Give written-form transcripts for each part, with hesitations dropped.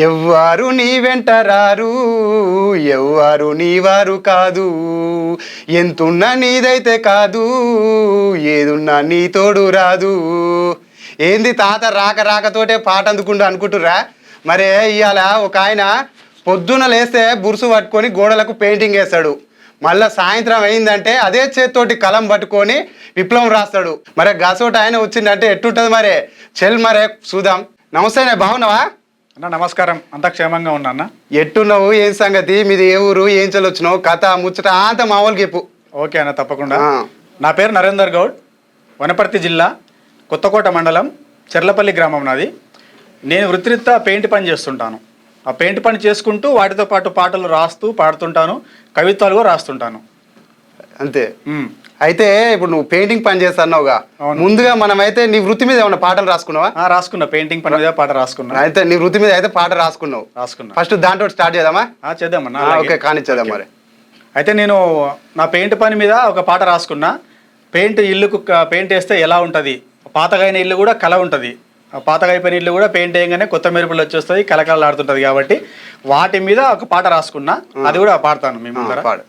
ఎవ్వారు నీ వెంట రారు, ఎవ్వారు నీవారు కాదు, ఎంతున్నా నీదైతే కాదు, ఏదున్నా నీ తోడు రాదు. ఏంది తాత రాక రాకతోటే పాట అనుకుంటురా? మరే ఇవాళ ఒక ఆయన పొద్దున లేస్తే బురుసు పట్టుకొని గోడలకు పెయింటింగ్ వేస్తాడు, మళ్ళీ సాయంత్రం అయిందంటే అదే చేతితోటి కలం పట్టుకొని విప్లవం రాస్తాడు. మరే గసోటి ఆయన వచ్చిందంటే ఎట్టుంటుంది మరే? చెల్ మరే చూద్దాం. నమస్తే, బాగున్నావా అన్న? నమస్కారం, అంతా క్షేమంగా ఉన్నా అన్న. ఎట్టున్నావు? ఏం సంగతి? మీది ఏ ఊరు? ఏం చెల్లొచ్చినావు? కథ ముచ్చట అంత మామూలుగా చెప్పు. ఓకే అన్న, తప్పకుండా. నా పేరు నరేందర్ గౌడ్, వనపర్తి జిల్లా కొత్తకోట మండలం చెర్లపల్లి గ్రామం నాది. నేను వృత్తిరీత్యా పెయింట్ పని చేస్తుంటాను. ఆ పెయింట్ పని చేసుకుంటూ వాటితో పాటు పాటలు రాస్తూ పాడుతుంటాను, కవిత్వాలు కూడా రాస్తుంటాను. అంతే. అయితే ఇప్పుడు నువ్వు పెయింటింగ్ పని చేస్తున్నావుగా, ముందుగా మనమైతే నీ వృత్తి మీద ఏమన్నా పాటలు రాసుకున్నావా? రాసుకున్నా, పెయింటింగ్ పని మీద పాట రాసుకున్నా. అయితే నీ వృత్తి మీద అయితే పాట రాసుకున్నావు. ఫస్ట్ దాంట్లో స్టార్ట్ చేద్దామా? చేద్దామన్నా. ఓకే, కానిచ్చేద్దాం మరి. అయితే నేను నా పెయింట్ పని మీద ఒక పాట రాసుకున్నా. ఇల్లుకు పెయింట్ వేస్తే ఎలా ఉంటుంది, పాతగా అయిన ఇల్లు కూడా కళ ఉంటుంది, పాతగా అయిపోయిన ఇల్లు కూడా పెయింట్ వేయగానే కొత్త మెరుపులు వచ్చేస్తుంది, కలకలలాడుతుంటుంది. కాబట్టి వాటి మీద ఒక పాట రాసుకున్నా, అది కూడా పాడతాను మీ ముందర. పాడు.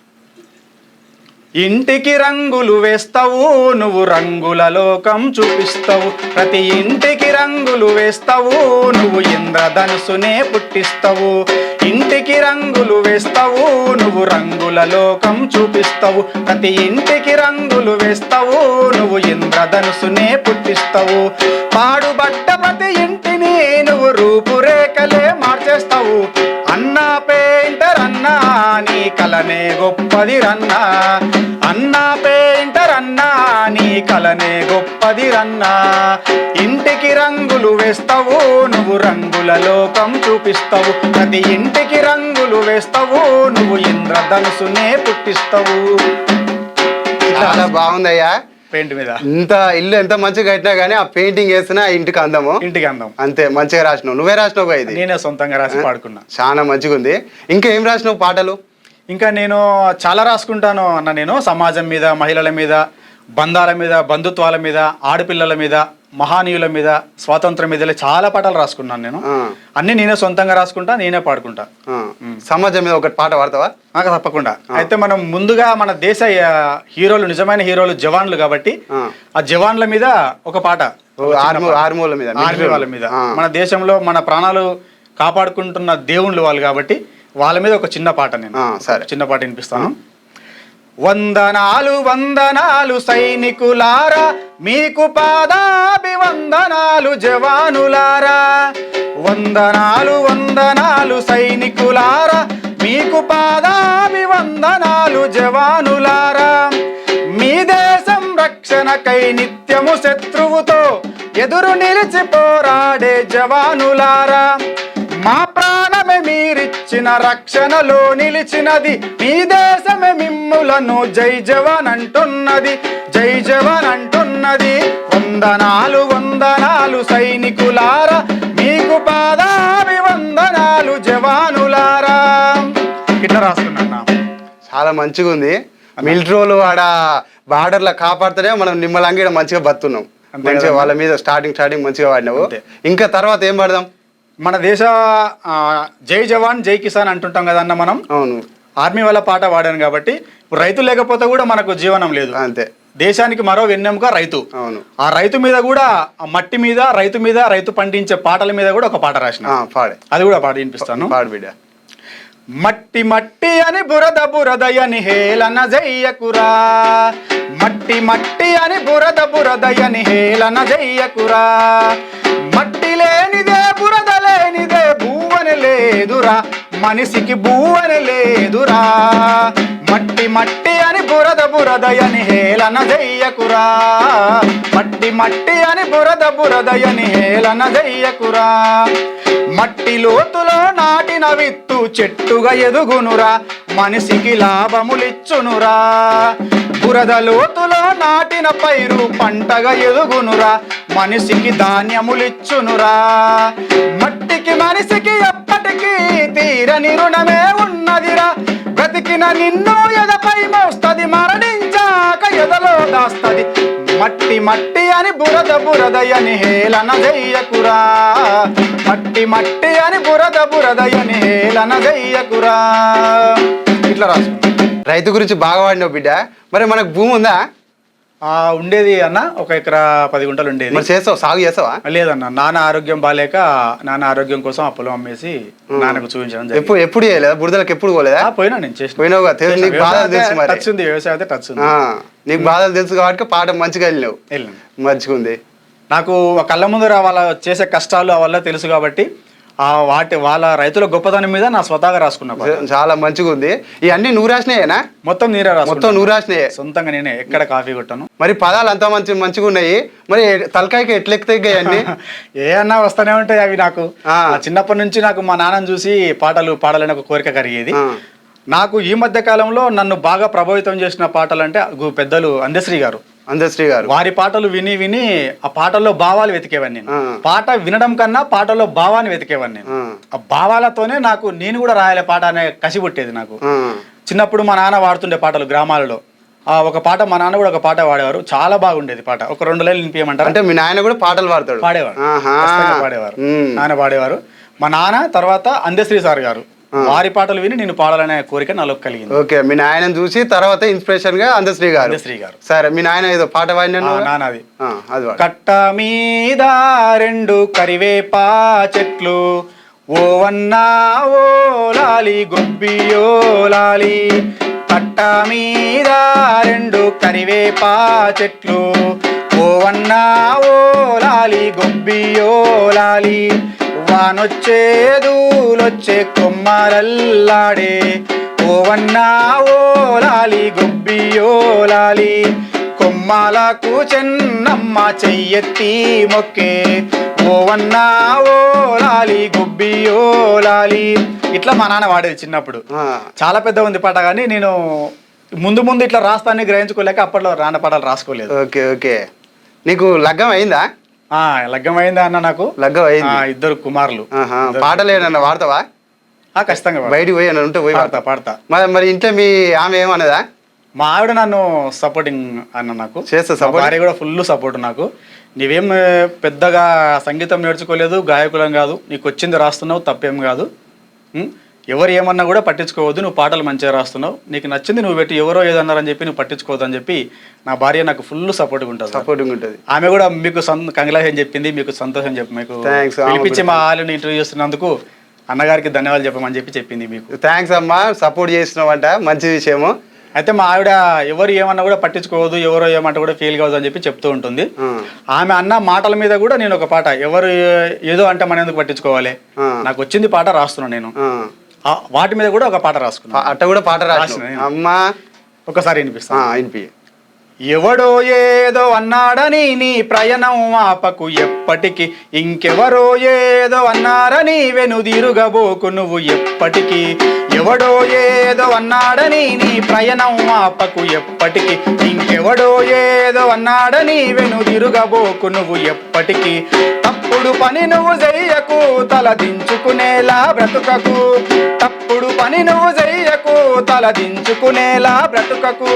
ఇంటికి రంగులు వేస్తావు నువ్వు, రంగుల లోకం చూపిస్తావు, ప్రతి ఇంటికి రంగులు వేస్తావు నువ్వు, ఇంద్రధనుసునే పుట్టిస్తావు. ఇంటికి రంగులు వేస్తావు నువ్వు, రంగుల లోకం చూపిస్తావు, ప్రతి ఇంటికి రంగులు వేస్తావు నువ్వు, ఇంద్రధనుసునే పుట్టిస్తావు. పాడుబడ్డ ప్రతి ఇంటిని నువ్వు రూపురేఖలే మార్చేస్తావు. అన్నా పెయింటర్ అన్నా, నీ కలనే గొప్పది రన్నా. అన్నా పెయింటర్ అన్నా, నీ కలనే గొప్పది రన్నా. ఇంటికి రంగులు వేస్తావు నువ్వు, రంగుల లోకం చూపిస్తావు, ప్రతి ఇంటికి రంగులు వేస్తావు నువ్వు, ఇంద్రధనుసునే పుట్టిస్తావు. చాలా బాగుందయ్యా. పెయింట్ మీద ఇంత ఇల్లు ఎంత మంచిగా కట్టినా గానీ ఆ పెయింటింగ్ వేసినా ఇంటికి అందము. ఇంటికి అందం. అంతే, మంచిగా రాసినావు. నువ్వే రాసినావు? ఇది నేనే సొంతంగా రాసి పాడుకున్నా. చాలా మంచిగా ఉంది. ఇంకా ఏం రాసినావు పాటలు? ఇంకా నేను చాలా రాసుకుంటాను అన్న. నేను సమాజం మీద, మహిళల మీద, బంధాల మీద, బంధుత్వాల మీద, ఆడపిల్లల మీద, మహానీయుల మీద, స్వాతంత్రం మీద చాలా పాటలు రాసుకున్నాను నేను. అన్ని నేనే సొంతంగా రాసుకుంటా, నేనే పాడుకుంటా. సమాజం మీద ఒకటి పాట పాడతావా? నాకు తప్పకుండా. అయితే మనం ముందుగా మన దేశ హీరోలు, నిజమైన హీరోలు జవాన్లు కాబట్టి ఆ జవాన్ల మీద ఒక పాట, ఆర్మీల మీద, వాళ్ళ మీద, మన దేశంలో మన ప్రాణాలు కాపాడుకుంటున్న దేవుళ్ళు వాళ్ళు కాబట్టి వాళ్ళ మీద ఒక చిన్న పాట, నేను చిన్న పాట వినిపిస్తాను. వందనాలు వందనాలు సైనికులారా, మీకు పాదాభివందనాలు జవానులారా. వందనాలు వందనాలు సైనికులారా, మీకు పాదాభివందనాలు జవానులారా. మీ దేశం రక్షణకై నిత్యము శత్రువుతో ఎదురు నిలిచి పోరాడే జవానులారా. మా ప్రాణమే మీరిచ్చిన రక్షణలో నిలిచినది, మీ దేశమే మిమ్ములను జై జవాన్ అంటున్నది, జై జవాన్ అంటున్నది. వందనాలు వందనాలు సైనికులారా, మీకు పాదాభివందనాలు జవానులారా. ఇట్లా రాస్తున్నా. చాలా మంచిగా ఉంది. మిలిటరీలు ఆడ బార్డర్లో కాపాడుతూనే మనం నిమ్మలంగా మంచిగా బతున్నాం. మంచిగా వాళ్ళ మీద స్టార్టింగ్ మంచిగా వాడినావు. ఇంకా తర్వాత ఏం పడదాం? మన దేశ జై జవాన్ జై కిసాన్ అంటుంటాం కదా అన్న మనం. అవును. ఆర్మీ వాళ్ళ పాట వాడాను కాబట్టి ఇప్పుడు రైతు లేకపోతే కూడా మనకు జీవనం లేదు. అంతే. దేశానికి మరో వెన్నెముక రైతు. అవును. ఆ రైతు మీద కూడా, ఆ మట్టి మీద, రైతు మీద, రైతు పండించే పాటల మీద కూడా ఒక పాట రాసిన. అది కూడా పాట వినిపిస్తాను. పాడు బిడ్డ. మట్టి మట్టి అని బురద బురదయని హేళన జయ్యకురా, మట్టి మట్టి అని బురద బురదయని హేళన జయ్యకురా. మట్టి లేనిదే బురద లేనిదే భూవని లేదురా, మనిషికి భూవని లేదురా. మట్టి మట్టి అని బురద బురదయని హేళన జయ్యకురా, మట్టి మట్టి అని బురద బురదయని హేళన జయ్యకురా. మట్టి లోతులో నాటిన విత్తు చెట్టుగా ఎదుగునురా, మనిషికి లాభములిచ్చునురా. బురద లోతులో నాటిన పైరు పంటగా ఎదుగునురా, మనిషికి ధాన్యములిచ్చునురా. మట్టికి మనిషికి ఎప్పటికీ తీరని రుణమే ఉన్నదిరా, బ్రతికిన నిన్ను ఎదపై మోస్తది, మరణించాక ఎదలో దాస్తది. మట్టి మట్టి అని బురద బురదయని హేళన జయ్యకురా, మట్టి మట్టి అని బురద బురదయని హేళన చెయ్యకురా. ఇట్లా రాసుకున్నాను. రైతు గురించి బాగా వాడినావు బిడ్డ. మరి మనకు భూమి ఉందా? ఉండేది అన్న, 1 ఎకరా 10 గుంటలు ఉండేది. మరి చేస్తావు, సాగు చేస్తావా? లేదన్న, నాన్న ఆరోగ్యం బాగాలేక నాన్న ఆరోగ్యం కోసం ఆ పొలం అమ్మేసి నాన్నకు చూపించడం. ఎప్పుడు చేయలేదా? బురదలకు ఎప్పుడు పోలేదా? పోయినా, నేను చేసిన. పోయినావు, నీకు బాధలు తెలుసు. మరి టచ్ ఉంది, వ్యవసాయం అయితే టచ్ ఉంది. నీకు బాధలు తెలుసు కాబట్టి పాట మంచిగా వెళ్ళినావు. మంచిగా ఉంది. నాకు కళ్ళ ముందు వాళ్ళ చేసే కష్టాలు వల్ల తెలుసు కాబట్టి వాళ్ళ రైతుల గొప్పతనం మీద నా స్వతహాగా రాసుకున్నా. చాలా మంచిగా ఉంది. ఇవన్నీ నువ్వు రాసినాయేనా? మొత్తం నీరే మొత్తం నువ్వు రాసినాయే? సొంతంగా నేనే, ఎక్కడ కాఫీ కొట్టాను. మరి పదాలు అంత మంచిగా ఉన్నాయి. మరి తలకాయకి ఎట్లెక్కుతాయి అన్ని? ఏ అన్నా వస్తూనే ఉంటాయి అవి. నాకు చిన్నప్పటి నుంచి నాకు మా నాన్నని చూసి పాటలు పాడాలని ఒక కోరిక కలిగేది. నాకు ఈ మధ్య కాలంలో నన్ను బాగా ప్రభావితం చేసిన పాటలు అంటే పెద్దలు అందశ్రీ గారు. వారి పాటలు విని విని ఆ పాటల్లో భావాలు వెతికేవాడిని నేను. పాట వినడం కన్నా పాటల్లో భావాన్ని వెతికేవాడిని నేను. ఆ భావాలతోనే నేను కూడా రాయాలి పాట అనే కసి పుట్టేది నాకు. చిన్నప్పుడు మా నాన్న వాడుతుండే పాటలు గ్రామాలలో. ఒక పాట మా నాన్న కూడా ఒక పాట పాడేవారు, చాలా బాగుండేది పాట. ఒక 2 లైన్లు వినిపించమంటారు. అంటే మీ నాయన కూడా పాటలు పాడేవారు. నాన్న పాడేవారు. మా నాన్న తర్వాత అందశ్రీ సార్ గారు, వారి పాటలు విని నేను పాడాలనే కోరిక నాలో కలిగింది. ఓకే, మీ నాయన చూసి తర్వాత ఇన్స్పిరేషన్ గా అందశ్రీ గారు. సరే, మీ నాయన ఏదో పాట నాన్నది. కట్ట మీద 2 కరివేపా చెట్లు, ఓవన్నా ఓ లాలి గొబ్బియో లాలి. కట్ట మీద 2 కరివేపా చెట్లు, ఓవన్నా ఓ లాలి గొబ్బియో లాలి. వానొచ్చే దూలొచ్చే కొమ్మలల్లాడే, ఓవన్నా ఓ లాలి గొబ్బియో లాలి. కొమ్మలకు చెన్నమ్మ చెయ్యెత్తి మొక్కే, ఓవన్నా ఓ లాలి గొబ్బియో లాలి. ఇట్లా మా నాన్న వాడేది చిన్నప్పుడు. చాలా పెద్ద ఉంది పాట, కానీ నేను ముందు ఇట్లా రాస్తాన్ని గ్రహించుకోలేక అప్పట్లో రాన పాటలు రాసుకోలేదు. Okay okay. నీకు లగ్గం అయిందా? లగ్గం అయిందా అన్న? నాకు లగ్గం అయింది. 2 కుమారులు. పాటలు ఏమన్నా వాడతావా? ఖచ్చితంగా బయటికి పోయి ఉంటే పోయి పాడతా. మరి ఇంట్లో మీ ఆమె ఏమన్నదా? మా ఆవిడ నన్ను సపోర్టింగ్ అన్న, నాకు చేస్తా. భార్య కూడా ఫుల్ సపోర్ట్ నాకు. నీవేం పెద్దగా సంగీతం నేర్చుకోలేదు, గాయకులం కాదు, నీకు వచ్చింది రాస్తున్నావు, తప్పేం కాదు. ఎవరు ఏమన్నా కూడా పట్టించుకోవద్దు, నువ్వు పాటలు మంచిగా రాస్తున్నావు, నీకు నచ్చింది నువ్వు పెట్టి, ఎవరో ఏదన్నారని చెప్పి నువ్వు పట్టించుకోవద్దు అని చెప్పి నా భార్య నాకు ఫుల్ సపోర్ట్గా ఉంటుంది. ఆమె కూడా మీకు కంగ్రాచులేషన్ చెప్పింది, మీకు సంతోషం చెప్పి, మీకు పిలిపించి మా వాళ్ళని ఇంటర్వ్యూ చేస్తున్నందుకు అన్నగారికి ధన్యవాదాలు చెప్పమని చెప్పింది. మీకు థ్యాంక్స్ అమ్మా, సపోర్ట్ చేస్తున్నావంట, మంచి విషయము. అయితే మా ఆవిడ ఎవరు ఏమన్నా కూడా పట్టించుకోవద్దు, ఎవరో ఏమంటే కూడా ఫెయిల్ కావద్దు అని చెప్పి చెప్తూ ఉంటుంది. ఆమె అన్న మాటల మీద కూడా నేను ఒక పాట, ఎవరు ఏదో అంటే మనం ఎందుకు పట్టించుకోవాలి, నాకు వచ్చింది పాట రాస్తున్నాను నేను, వాటి మీద కూడా ఒక పాట రాసుకున్నా. అట్ట కూడా పాట రాసిన అమ్మా, ఒకసారి వినిపిస్తా. ఎవడో ఏదో అన్నాడని నీ ప్రయాణం ఆపకు ఎప్పటికి, ఇంకెవరో ఏదో అన్నారని వెనుదిరుగబోకు నువ్వు ఎప్పటికి. ఎవడో ఏదో అన్నాడని నీ ప్రయాణం ఆపకు ఎప్పటికి, ఇంకెవడో ఏదో అన్నాడని వెనుదిరుగబోకు నువ్వు ఎప్పటికి. తప్పుడు పని నువ్వు చెయ్యకు, తల దించుకునేలా బ్రతుకకు. తప్పుడు పని నువ్వు చెయ్యకు, తల దించుకునేలా బ్రతుకకు.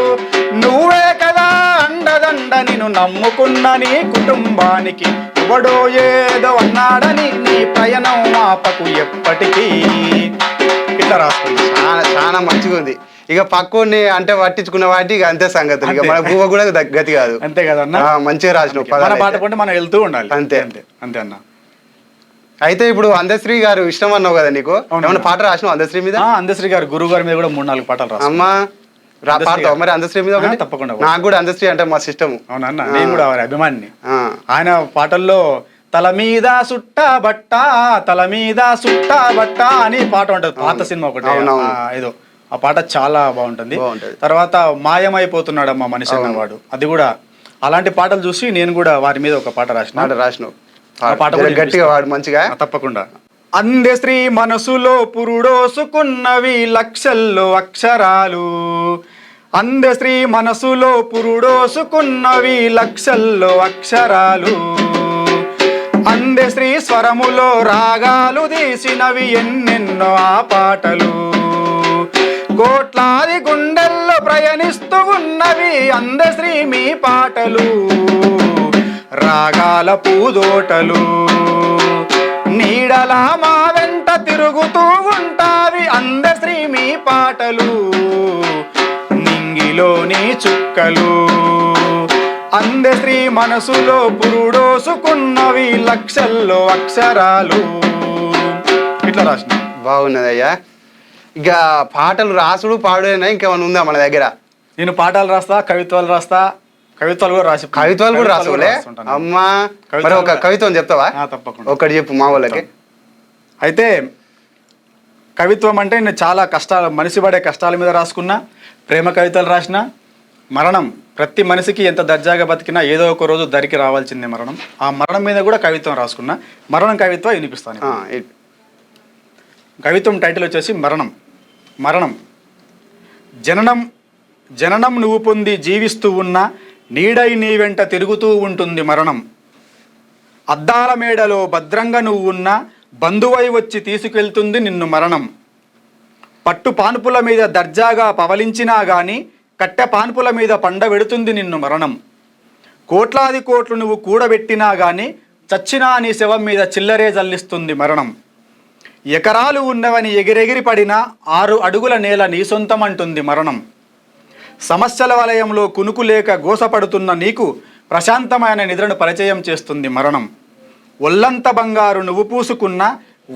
నువ్వే కదా అండదండ నిన్ను నమ్ముకున్న నీ కుటుంబానికి. ఎవడో ఏదో అన్నాడని నీ ప్రయాణం ఆపకు ఎప్పటికీ. ఇట్లా రాసుకుంది. చాలా మంచిగా ఉంది. ఇక పక్కని అంటే పట్టించుకున్న వాటి అంతే సంగతులు, ఇక మన భూమ కూడా గతి కాదు. అంతే కదన్నా, మంచిగా రాసిన పాట కొంటే మనం వెళ్తూ ఉండాలి. అంతే అంతే అన్న. అయితే ఇప్పుడు అందశ్రీ గారు ఇష్టం అన్నావు కదా, నీకు ఏమన్నా పాట రాసినావు అందశ్రీ మీద? అందశ్రీ గారు గురువు గారి మీద కూడా 3-4 పాటలు రాసు. అమ్మా పాడతావా మరి అందశ్రీ మీద? తప్పకుండా. నాకు కూడా అందశ్రీ అంటే మా సిస్టమ్. అవునన్నా, నేను కూడా వారి అభిమానిని. ఆయన పాటల్లో తల మీద సుట్ట బట్ట, తల మీద సుట్ట బట్ట అని పాట ఉంటది, పాత సినిమా ఒకటి ఏదో. ఆ పాట చాలా బాగుంటుంది. తర్వాత మాయమైపోతున్నాడమ్మా మనిషి అన్నవాడు, అది కూడా. అలాంటి పాటలు చూసి నేను కూడా వారి మీద ఒక పాట రాసినావు. గట్టిగా వాడు మంచిగా. తప్పకుండా. అందే స్త్రీ మనసులో పురుడోసుకున్నవి లక్షల్లో అక్షరాలు, అందే స్త్రీ మనసులో పురుడోసుకున్నవి లక్షల్లో అక్షరాలు. అందే స్త్రీ స్వరములో రాగాలు తీసినవి ఎన్నెన్నో ఆ పాటలు. కోట్లాది గుండెల్లో ప్రయాణిస్తూ ఉన్నవి అందశ్రీ మీ పాటలు. రాగాల పూదోటలు, నీడలా మా వెంట తిరుగుతూ ఉంటావి అందశ్రీ మీ పాటలు నింగిలోని చుక్కలు అందశ్రీ మనసులో పురుడోసుకున్నవి లక్షల్లో అక్షరాలు. ఇట్లా రాసిన. బాగున్నదయ్యా. ఇక పాటలు రాసుడు పాడేనా ఇంకేమైనా ఉందా మన దగ్గర? నేను పాటలు రాస్తా, కవిత్వాలు రాస్తా, కవిత్వాలు కూడా రాసి కవిత్వాలు కూడా రాసులే అమ్మా. మరి ఒక కవిత్వం చెప్తావా? తప్పకుండా ఒకటి చెప్పు మా వాళ్ళకి. అయితే కవిత్వం అంటే నేను చాలా కష్టాలు, మనిషి పడే కష్టాల మీద రాసుకున్నా, ప్రేమ కవితలు రాసిన. మరణం ప్రతి మనిషికి ఎంత దర్జాగా బతికినా ఏదో ఒక రోజు దరికి రావాల్సిందే మరణం. ఆ మరణం మీద కూడా కవిత్వం రాసుకున్నా. మరణం కవిత్వం వినిపిస్తాను. కవిత్వం టైటిల్ వచ్చేసి మరణం. మరణం. జననం జననం నువ్వు పొంది జీవిస్తూ ఉన్న నీడై నీ వెంట తిరుగుతూ ఉంటుంది మరణం. అద్దాల మేడలో భద్రంగా నువ్వు ఉన్న బంధువై వచ్చి తీసుకెళ్తుంది నిన్ను మరణం. పట్టు పాన్పుల మీద దర్జాగా పవలించినా గాని కట్టె పాన్పుల మీద పండబెడుతుంది నిన్ను మరణం. కోట్లాది కోట్లు నువ్వు కూడబెట్టినా గాని చచ్చినా నీ శవం మీద చిల్లరే జల్లిస్తుంది మరణం. ఎకరాలు ఉన్నవని ఎగిరెగిరి పడినా 6 అడుగుల నేల నీ సొంతం అంటుంది మరణం. సమస్యల వలయంలో కునుకు లేక గోసపడుతున్న నీకు ప్రశాంతమైన నిద్రను పరిచయం చేస్తుంది మరణం. ఒల్లంత బంగారు నువ్వు పూసుకున్న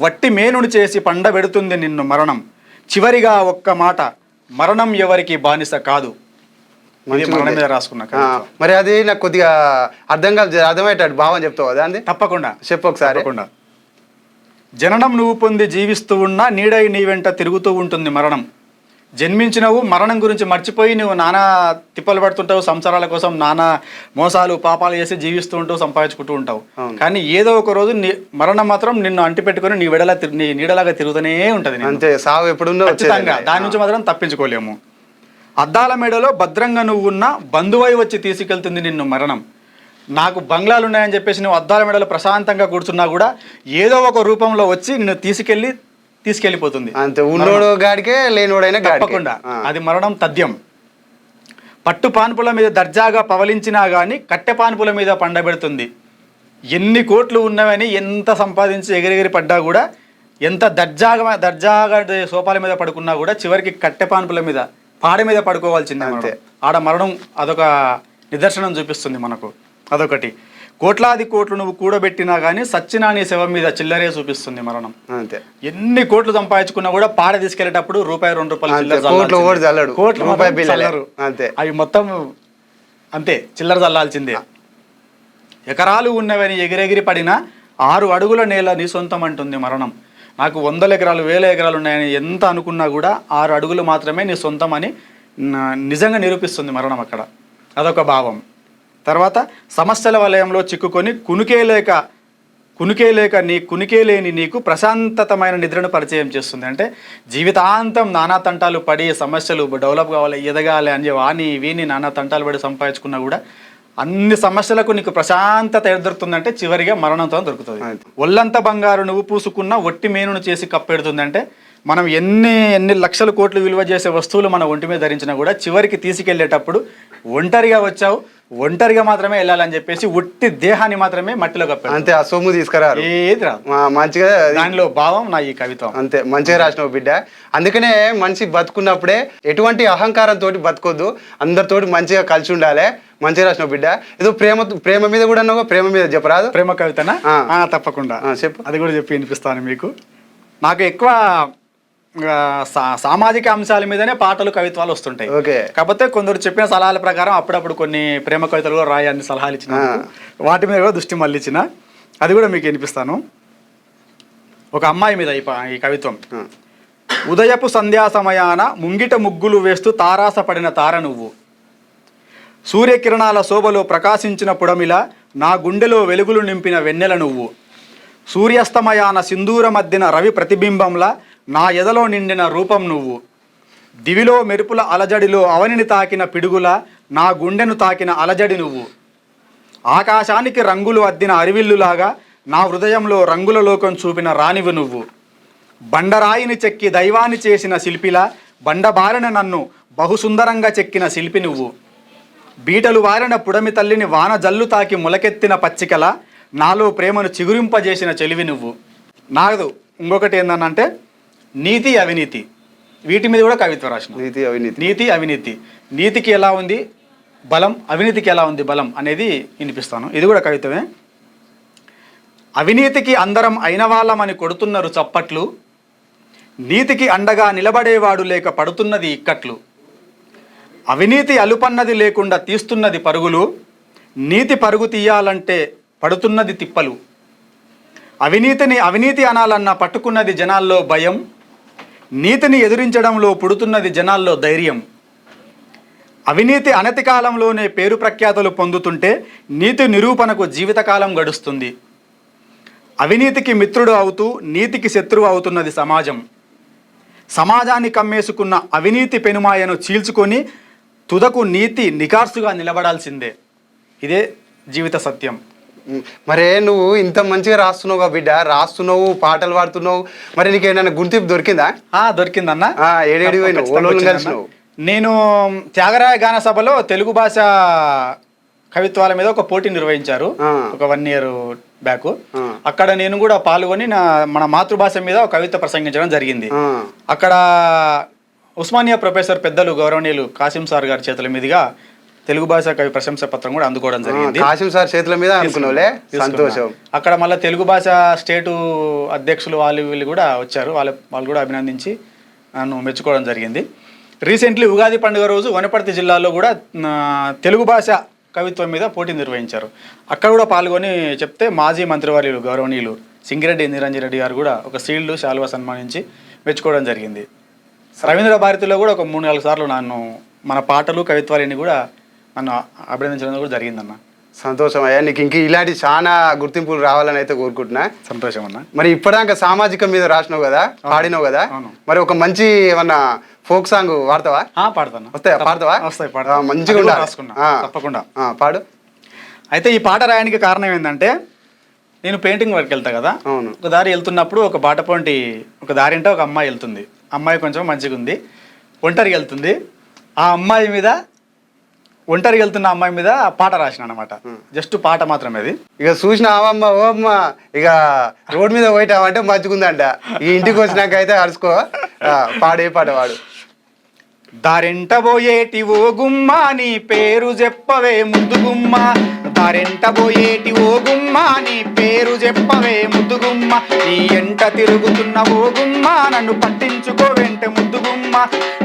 వట్టి మేనును చేసి పండబెడుతుంది నిన్ను మరణం. చివరిగా ఒక్క మాట, మరణం ఎవరికి బానిస కాదు. మరణం మీద రాసుకున్నా. మరి అది నాకు కొద్దిగా అర్థం కాదు, అర్థమయ్యేటట్టు భావం చెప్తావు కదా అండి? తప్పకుండా చెప్పు ఒకసారి. తప్పకుండా. జననం నువ్వు పొంది జీవిస్తూ ఉన్నా నీడై నీ వెంట తిరుగుతూ ఉంటుంది మరణం. జన్మించినవు, మరణం గురించి మర్చిపోయి నువ్వు నానా తిప్పలు పడుతుంటావు, సంసారాల కోసం నానా మోసాలు పాపాలు చేసి జీవిస్తూ ఉంటావు, సంపాదించుకుంటూ ఉంటావు. కానీ ఏదో ఒక రోజు మరణం మాత్రం నిన్ను అంటి పెట్టుకుని నీ నీడలాగా తిరుగుతూనే ఉంటది. అంతే, సావు ఎప్పుడుందో ఖచ్చితంగా. దాని నుంచి మాత్రం తప్పించుకోలేము. అద్దాల మేడలో భద్రంగా నువ్వు ఉన్న బంధువై వచ్చి తీసుకెళ్తుంది నిన్ను మరణం. నాకు బంగ్లాలు ఉన్నాయని చెప్పేసి నువ్వు అద్దాల మేడలో ప్రశాంతంగా కూర్చున్నా కూడా ఏదో ఒక రూపంలో వచ్చి నిన్ను తీసుకెళ్ళిపోతుంది. అంతే, ఉన్నోడు గాడికే లేనోడైనా తప్పకుండా. అది మరణం తథ్యం. పట్టు పాన్పుల మీద దర్జాగా పవలించినా గాని కట్టె పాన్పుల మీద పండబెడుతుంది. ఎన్ని కోట్లు ఉన్నవని ఎంత సంపాదించి ఎగిరెగిరి పడ్డా కూడా, ఎంత దర్జాగా సోపాల మీద పడుకున్నా కూడా చివరికి కట్టె పాన్పుల మీద పాడ మీద పడుకోవాల్సిందే. అంతే. ఆడ మరణం అదొక నిదర్శనం చూపిస్తుంది మనకు. అదొకటి. కోట్లాది కోట్లు నువ్వు కూడబెట్టినా కానీ సచ్చినా నీ శవం మీద చిల్లరే చూపిస్తుంది మరణం. అంతే. ఎన్ని కోట్లు సంపాదించుకున్నా కూడా పాడ తీసుకెళ్లేటప్పుడు రూపాయి 2 రూపాయలు అంతే, అవి మొత్తం అంతే చిల్లర చల్లాల్సిందే. ఎకరాలు ఉన్నవని ఎగిరెగిరి పడినా 6 అడుగుల నేల నీ సొంతం అంటుంది మరణం. నాకు 100 ఎకరాలు 1000 ఎకరాలు ఉన్నాయని ఎంత అనుకున్నా కూడా 6 అడుగులు మాత్రమే నీ సొంతం అని నిజంగా నిరూపిస్తుంది మరణం అక్కడ. అదొక భావం. తర్వాత సమస్యల వలయంలో చిక్కుకొని కునుకే లేని నీకు ప్రశాంతతమైన నిద్రను పరిచయం చేస్తుంది. అంటే జీవితాంతం నానా తంటాలు పడి సమస్యలు డెవలప్ కావాలి, ఎదగాలి అని వాని వీని నానా తంటాలు పడి సంపాదించుకున్నా కూడా అన్ని సమస్యలకు నీకు ప్రశాంతత ఎడ దొరుకుతుందంటే చివరిగా మరణంతో దొరుకుతుంది. ఒళ్ళంత బంగారు నువ్వు పూసుకున్న ఒట్టి మేనును చేసి కప్పెడుతుందంటే మనం ఎన్ని లక్షల కోట్లు విలువ చేసే వస్తువులు మన ఒంటి మీద ధరించినా కూడా చివరికి తీసుకెళ్లేటప్పుడు ఒంటరిగా వచ్చావు, ఒంటరిగా మాత్రమే వెళ్ళాలని చెప్పేసి ఒట్టి దేహాన్ని మాత్రమే మట్టిలో కప్పాడు. అంతే, ఆ సొమ్ము తీసుకురా ఏది రా మంచిగా. దానిలో భావం నా ఈ కవిత్వం. అంతే, మంచిగా రాసినావు బిడ్డ. అందుకనే మనిషి బతుకున్నప్పుడే ఎటువంటి అహంకారంతో బతకొద్దు, అందరితోటి మంచిగా కలిసి ఉండాలి. మంచిగా రాసినావు బిడ్డ. ఏదో ప్రేమ మీద కూడా అన్నావు, ప్రేమ మీద చెప్పరాదు? ప్రేమ కవితనా? తప్పకుండా చెప్పు. అది కూడా చెప్పి వినిపిస్తాను మీకు. నాకు ఎక్కువ సామాజిక అంశాల మీదనే పాటలు కవిత్వాలు వస్తుంటాయి. కాకపోతే కొందరు చెప్పిన సలహాల ప్రకారం అప్పుడప్పుడు కొన్ని ప్రేమ కవితలు కూడా రాయని సలహాలు ఇచ్చిన, వాటి మీద కూడా దృష్టి మళ్ళించిన. అది కూడా మీకు వినిపిస్తాను. ఒక అమ్మాయి మీద ఈ కవిత్వం. ఉదయపు సంధ్యా సమయాన ముంగిట ముగ్గులు వేస్తూ తారాస పడిన తార నువ్వు, సూర్యకిరణాల శోభలో ప్రకాశించిన పుడమిలా నా గుండెలో వెలుగులు నింపిన వెన్నెల నువ్వు, సూర్యాస్తమయాన సింధూర మధ్యన రవి ప్రతిబింబంలా నా ఎదలో నిండిన రూపం నువ్వు, దివిలో మెరుపుల అలజడిలో అవనిని తాకిన పిడుగులా నా గుండెను తాకిన అలజడి నువ్వు, ఆకాశానికి రంగులు అద్దిన అరివిల్లులాగా నా హృదయంలో రంగుల లోకం చూపిన రాణివి నువ్వు, బండరాయిని చెక్కి దైవాన్ని చేసిన శిల్పిలా బండబారిన నన్ను బహుసుందరంగా చెక్కిన శిల్పి నువ్వు, బీటలు వారిన పుడమి తల్లిని వాన జల్లు తాకి మొలకెత్తిన పచ్చికల నాలో ప్రేమను చిగురింపజేసిన చెలివి నువ్వు. నాగదు. ఇంకొకటి ఏందనంటే నీతి అవినీతి, వీటి మీద కూడా కవిత్వం రాసిన. నీతి అవినీతి, నీతికి ఎలా ఉంది బలం, అవినీతికి ఎలా ఉంది బలం అనేది వినిపిస్తాను. ఇది కూడా కవిత్వమే. అవినీతికి అందరం అయిన వాళ్ళమని కొడుతున్నారు చప్పట్లు, నీతికి అండగా నిలబడేవాడు లేక పడుతున్నది ఇక్కట్లు, అవినీతి అలుపన్నది లేకుండా తీస్తున్నది పరుగులు, నీతి పరుగు తీయాలంటే పడుతున్నది తిప్పలు, అవినీతిని అవినీతి అనాలన్నా పట్టుకున్నది జనాల్లో భయం, నీతిని ఎదిరించడంలో పుడుతున్నది జనాల్లో ధైర్యం, అవినీతి అనతి కాలంలోనే పేరు ప్రఖ్యాతులు పొందుతుంటే నీతి నిరూపణకు జీవితకాలం గడుస్తుంది, అవినీతికి మిత్రుడు అవుతూ నీతికి శత్రువు అవుతున్నది సమాజం, సమాజాన్ని కమ్మేసుకున్న అవినీతి పెనుమాయను చీల్చుకొని తుదకు నీతి నికార్సుగా నిలబడాల్సిందే. ఇదే జీవిత సత్యం. మరే నువ్వు ఇంత మంచిగా రాస్తున్నావు బిడ్డ, రాస్తున్నావు, పాటలు పాడుతున్నావు, మరి నీకు ఏమైనా గుర్తింపు దొరికిందా? దొరికిందన్న. కలిసినావు? నేను త్యాగరాయ గాన సభలో తెలుగు భాష కవిత్వాల మీద ఒక పోటీ నిర్వహించారు ఒక 1 year బ్యాక్. అక్కడ నేను కూడా పాల్గొని మన మాతృభాష మీద ఒక కవిత ప్రసంగించడం జరిగింది. అక్కడ ఉస్మానియా ప్రొఫెసర్ పెద్దలు గౌరవనీయులు కాసిం సార్ గారి చేతుల మీదుగా తెలుగు భాష కవి ప్రశంసా పత్రం కూడా అందుకోవడం జరిగింది. కాసిం సార్ చేతుల మీద అనుకున్నావులే, సంతోషం. అక్కడ మళ్ళీ తెలుగు భాష స్టేటు అధ్యక్షులు వీళ్ళు కూడా వచ్చారు. వాళ్ళు కూడా అభినందించి నన్ను మెచ్చుకోవడం జరిగింది. రీసెంట్లీ ఉగాది పండుగ రోజు వనపర్తి జిల్లాలో కూడా తెలుగు భాష కవిత్వం మీద పోటీ నిర్వహించారు. అక్కడ కూడా పాల్గొని చెప్తే మాజీ మంత్రివర్యులు గౌరవనీయులు సింగిరెడ్డి నిరంజన్ రెడ్డి గారు కూడా ఒక సీల్డ్ శాలువా సన్మానించి మెచ్చుకోవడం జరిగింది. రవీంద్ర భారతిలో కూడా ఒక 3-4 సార్లు నన్ను మన పాటలు కవిత్వాలన్నీ కూడా నన్ను అభినందించడం కూడా జరిగిందన్న. సంతోషం అయ్యా, నీకు ఇంక ఇలాంటి చాలా గుర్తింపులు రావాలని అయితే కోరుకుంటున్నా. సంతోషం అన్న. మరి ఇప్పటిదాకా సామాజికం మీద రాసినావు కదా, పాడినావు కదా, మరి ఒక మంచి ఏమన్నా ఫోక్ సాంగ్ వాడతావా? పాడతాను. వస్తాయా? పాడతావా? వస్తాయి. మంచిగా తప్పకుండా పాడు. అయితే ఈ పాట రాయడానికి కారణం ఏంటంటే నేను పెయింటింగ్ వర్క్ వెళ్తా కదా, ఒక దారి వెళ్తున్నప్పుడు ఒక బాటపోంటి ఒక దారి అంటే ఒక అమ్మాయి వెళ్తుంది. అమ్మాయి కొంచెం మంచిగా ఉంది, ఒంటరికి వెళ్తుంది. ఆ అమ్మాయి మీద ఒంటరికి వెళ్తున్న అమ్మాయి మీద పాట రాసిన అనమాట. జస్ట్ పాట మాత్రమే అది. ఇక చూసిన అవమ్మ ఓ అమ్మ ఇక రోడ్ మీద పోయిటావంటే మంచిగుందంట. ఈ ఇంటికి వచ్చినాక అయితే అరుసుకో, పాడే పాట వాడు. దారెంట పోయేటి ఓ గుమ్మ నీ పేరు చెప్పవే ముద్దు గుమ్మ, దారెంట పోయేటి ఓ గుమ్మ నీ పేరు చెప్పవే ముద్దు గుమ్మ, నీ ఎంట తిరుగుతున్న ఓ గుమ్మ నన్ను పట్టించుకో వెంట ముద్దు గుమ్మ,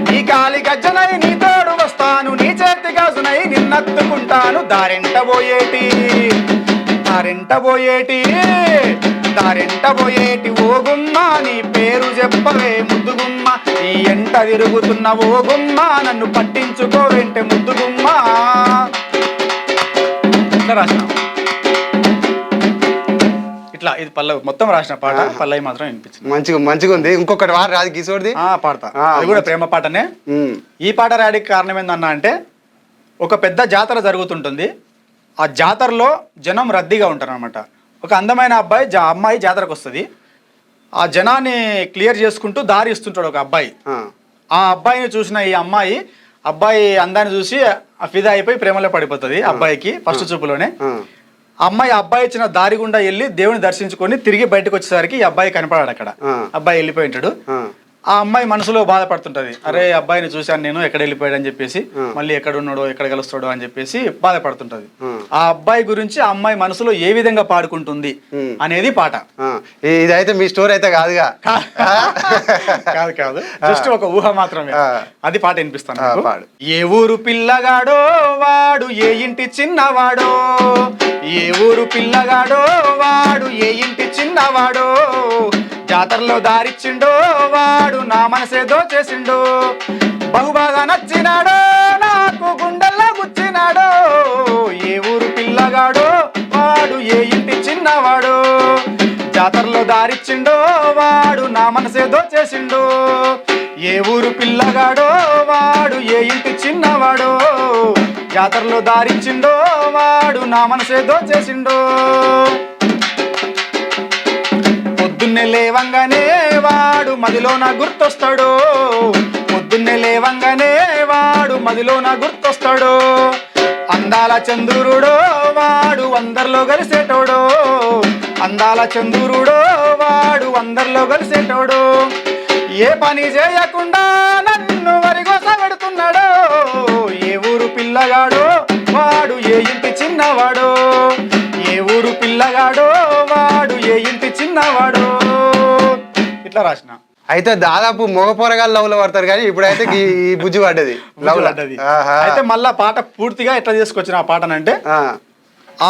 నీ కాలి గజ్జనై నీ తోడు వస్తాను, నీ చేతి గాజునై నిన్నత్తుకుంటాను, దారెంట పోయేటి దారెంట పోయేటి దారెంట పోయేటి ఓ గుమ్మ నీ పేరు చెప్పవే ముద్దు గుమ్మ, నీ ఎంట తిరుగుతున్న ఓ గుమ్మ నన్ను పట్టించుకో వెంటే ముద్దు గుమ్మ. ఇట్లా రాసిన, ఇట్లా ఇది పల్లవి మొత్తం రాసిన పాట. పల్లవి మాత్రం వినిపించింది. మంచిగా ఉంది. ఇంకొకటి వారు రాదు కిశోర్ది పాడతా. అది కూడా ప్రేమ పాటనే. ఈ పాట రాయడానికి కారణం ఏందన్నా అంటే ఒక పెద్ద జాతర జరుగుతుంటుంది. ఆ జాతరలో జనం రద్దీగా ఉంటారు అనమాట. ఒక అందమైన అమ్మాయి జాతరకు వస్తుంది. ఆ జనాన్ని క్లియర్ చేసుకుంటూ దారి ఇస్తుంటాడు ఒక అబ్బాయి. ఆ అబ్బాయిని చూసిన ఈ అబ్బాయి అందాన్ని చూసి ఫిదా అయిపోయి ప్రేమలో పడిపోతుంది అబ్బాయికి ఫస్ట్ చూపులోనే. అబ్బాయి ఇచ్చిన దారి గుండా వెళ్ళి దేవుని దర్శించుకొని తిరిగి బయటకు వచ్చేసరికి ఈ అబ్బాయి కనపడాడు. అక్కడ అబ్బాయి వెళ్ళిపోయి ఉంటాడు. ఆ అమ్మాయి మనసులో బాధపడుతుంటది, అరే అబ్బాయిని చూశాను నేను, ఎక్కడ వెళ్ళిపోయాడు అని చెప్పేసి, మళ్ళీ ఎక్కడ ఉన్నాడో ఎక్కడ కలుస్తాడో అని చెప్పేసి బాధపడుతుంటది. ఆ అబ్బాయి గురించి ఆ అమ్మాయి మనసులో ఏ విధంగా పాడుకుంటుంది అనేది పాట. ఇదైతే మీ స్టోరీ అయితే కాదుగా? కాదు, జస్ట్ ఒక ఊహ మాత్రమే. అది పాట వినిపిస్తాను. ఏ ఊరు పిల్లగాడో వాడు ఏ ఇంటి చిన్నవాడో, ఏ ఊరు పిల్లగాడో వాడు ఏ ఇంటి చిన్నవాడో, జాతరలో దారిచ్చిండో వాడు నా మనసే దోచేసిండో, బహుబాగా నచ్చినాడో నాకు గుండెల్లో గుచ్చినాడో, ఏ ఊరు పిల్లగాడో వాడు ఏ ఇంటి చిన్నవాడో, జాతరలో దారిచ్చిండో వాడు నా మనసే దోచేసిండో, ఏ ఊరు పిల్లగాడో వాడు ఏ ఇంటి చిన్నవాడో, జాతరలో దారిచ్చిండో వాడు నా మనసే దోచేసిండో, పొద్దున్నే లేవంగానే వాడు మదిలో నా గుర్తొస్తాడో, పొద్దున్నే లేవంగానే వాడు మదిలో నా గుర్తొస్తాడో, అందాల చంద్రుడో వాడు అందరిలో కలిసేటోడో, అందాల చంద్రుడో వాడు అందరిలో కలిసేటోడు ఏ పని చేయకుండా నన్ను వరిగోసగడుతున్నాడో ఏ ఊరు పిల్లగాడో వాడు ఏ ఇంటి చిన్నవాడో ఏ ఊరు పిల్లగాడో వాడు ఏ ఇంటి చిన్నవాడో ఇట్లా రాసిన. అయితే దాదాపు మగ పోరగాళ్ళు లవ్ లో పడతారు కానీ ఇప్పుడైతే ఈ బుజ్జి పడ్డది లవ్ పడ్డది. అయితే మళ్ళా పాట పూర్తిగా ఎట్లా చేసుకొచ్చిన ఆ పాటనంటే ఆ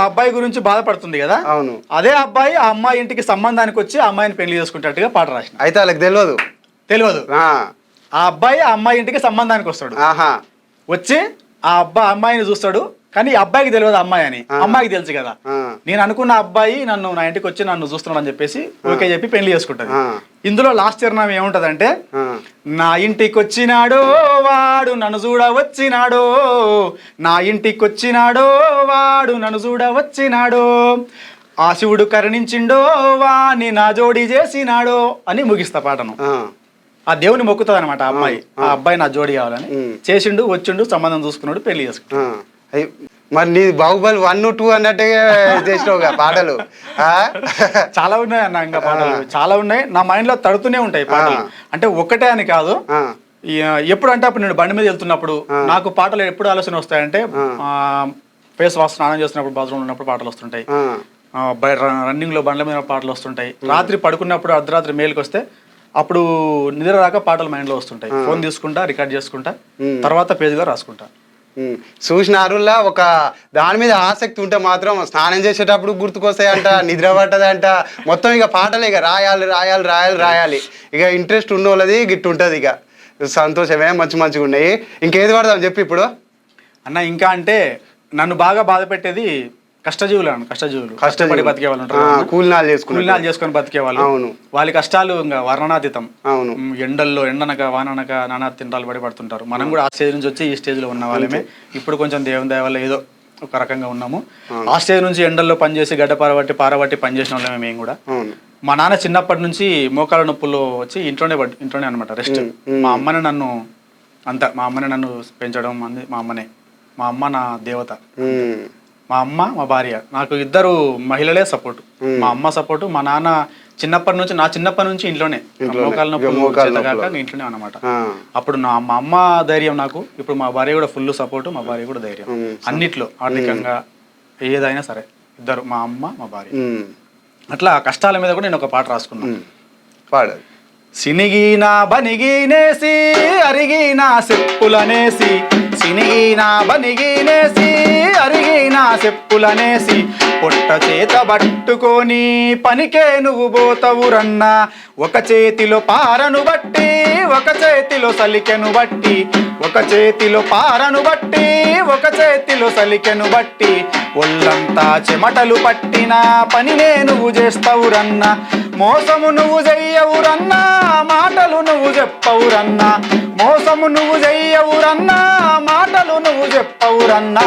అబ్బాయి గురించి బాధపడుతుంది కదా, అవును, అదే అబ్బాయి ఆ అమ్మాయి ఇంటికి సంబంధానికి వచ్చి ఆ అమ్మాయిని పెళ్లి చేసుకుంటట్టుగా పాట రాసిన. అయితే వాళ్ళకి తెలియదు ఆ అబ్బాయి ఆ అమ్మాయి ఇంటికి సంబంధానికి వస్తాడు, వచ్చి ఆ అమ్మాయిని చూస్తాడు కానీ అబ్బాయికి తెలియదు అమ్మాయి అని, అమ్మాయికి తెలుసు కదా. నేను అనుకున్న అబ్బాయి నా ఇంటికి వచ్చి నన్ను చూస్తున్నాడు అని చెప్పేసి ఓకే చెప్పి పెళ్లి చేసుకుంటది. ఇందులో లాస్ట్ చిరునామా ఏముంటదంటే నా ఇంటికి వచ్చినాడో వాడు నన్ను చూడ వచ్చినాడో నా ఇంటికి వచ్చినాడో వాడు నన్ను చూడ వచ్చినాడో ఆ శివుడు కరుణించిండో వాని నా జోడి చేసినాడో అని ముగిస్తా పాటను. ఆ దేవుని మొక్కుతుంది అనమాట అమ్మాయి, ఆ అబ్బాయి నా జోడి కావాలని చేసిండు, వచ్చిండు, సంబంధం చూసుకున్నాడు, పెళ్లి చేసుకున్నాడు. మరి నీ బాహుబలి 1, 2 అన్నట్టుగా చేసినావుగా పాటలు. చాలా ఉన్నాయి అన్న, ఇంకా పాటలు చాలా ఉన్నాయి నా మైండ్ లో తడుతూనే ఉంటాయి పాటలు. అంటే ఒక్కటే అని కాదు, ఎప్పుడు అంటే అప్పుడు నేను బండి మీద వెళ్తున్నప్పుడు నాకు పాటలు ఎప్పుడు ఆలోచన వస్తాయంటే ఫేస్ వాష్ స్నానం చేస్తున్నప్పుడు బాత్రూమ్ ఉన్నప్పుడు పాటలు వస్తుంటాయి, రన్నింగ్ లో బండ్ల మీద పాటలు వస్తుంటాయి, రాత్రి పడుకున్నప్పుడు అర్ధరాత్రి మేలుకి వస్తే అప్పుడు నిద్ర రాక పాటలు మైండ్ లో వస్తుంటాయి. ఫోన్ తీసుకుంటా, రికార్డ్ చేసుకుంటా, తర్వాత పేజీలో రాసుకుంటా. చూసిన అరుల్లా ఒక దాని మీద ఆసక్తి ఉంటే మాత్రం స్నానం చేసేటప్పుడు గుర్తుకొస్తాయంట, నిద్ర పట్టదంట, మొత్తం ఇక పాటలే ఇక రాయాలి. ఇక ఇంట్రెస్ట్ ఉన్న వాళ్ళది గిట్టు ఉంటుంది. ఇక సంతోషమే, మంచిగా ఉన్నాయి. ఇంకేది పడదాం చెప్పి ఇప్పుడు అన్న. ఇంకా అంటే నన్ను బాగా బాధ పెట్టేది కష్టజీవులు కష్టపడి బతికే వాళ్ళు ఉంటారు, కూలినాలు చేసుకొని బతికే వాళ్ళు. అవును, వాళ్ళ కష్టాలు ఇంకా వర్ణనాతీతం. అవును, ఎండల్లో ఎండనక వాననక నానా తింటాలు పడి పడుతుంటారు. మనం కూడా ఆ స్టేజ్ నుంచి వచ్చి ఈ స్టేజ్ లో ఉన్న వాళ్ళమే. ఇప్పుడు కొంచెం దేవుని దయ వల్ల ఏదో ఒక రకంగా ఉన్నాము. ఆ స్టేజ్ నుంచి ఎండల్లో పనిచేసి గడ్డ పారబట్టి పనిచేసిన వాళ్ళమే మేము కూడా. మా నాన్న చిన్నప్పటి నుంచి మోకాల నొప్పుల్లో వచ్చి ఇంట్లోనే అనమాట రెస్ట్. మా అమ్మనే నన్ను పెంచడం, మా అమ్మ నా దేవత. మా అమ్మ మా భార్య, నాకు ఇద్దరు మహిళలే సపోర్ట్. మా అమ్మ సపోర్టు, మా నాన్న చిన్నప్పటి నుంచి ఇంట్లోనే ఇంట్లోనే అనమాట. అప్పుడు మా అమ్మ ధైర్యం నాకు, ఇప్పుడు మా భార్య కూడా ఫుల్ సపోర్టు, మా భార్య కూడా ధైర్యం అన్నిట్లో, ఆర్థికంగా ఏదైనా సరే ఇద్దరు, మా అమ్మ మా భార్య. అట్లా కష్టాల మీద కూడా నేను ఒక పాట రాసుకున్నాను. పాడాలి. సినిగిన బనిగినేసి అరిగిన చెప్పులనేసి, సినిగిన బనిగినేసి అరిగిన చెప్పులనేసి, పొట్ట చేత పట్టుకొని పనికే నువ్వు పోతవురన్నా, ఒక చేతిలో పారను బట్టి ఒక చేతిలో సలికెను బట్టి, ఒక చేతిలో పారను బట్టి ఒక చేతిలో సలికెను బట్టి, ఒళ్ళంతా చెమటలు పట్టిన పనినే నువ్వు చేస్తావురన్నా, మోసము నువ్వు చెయ్యవురన్నా, మాటలు నువ్వు చెప్పవురన్నా, మోసము నువ్వు చెయ్యవురన్నా, మాటలు నువ్వు చెప్పవురన్నా,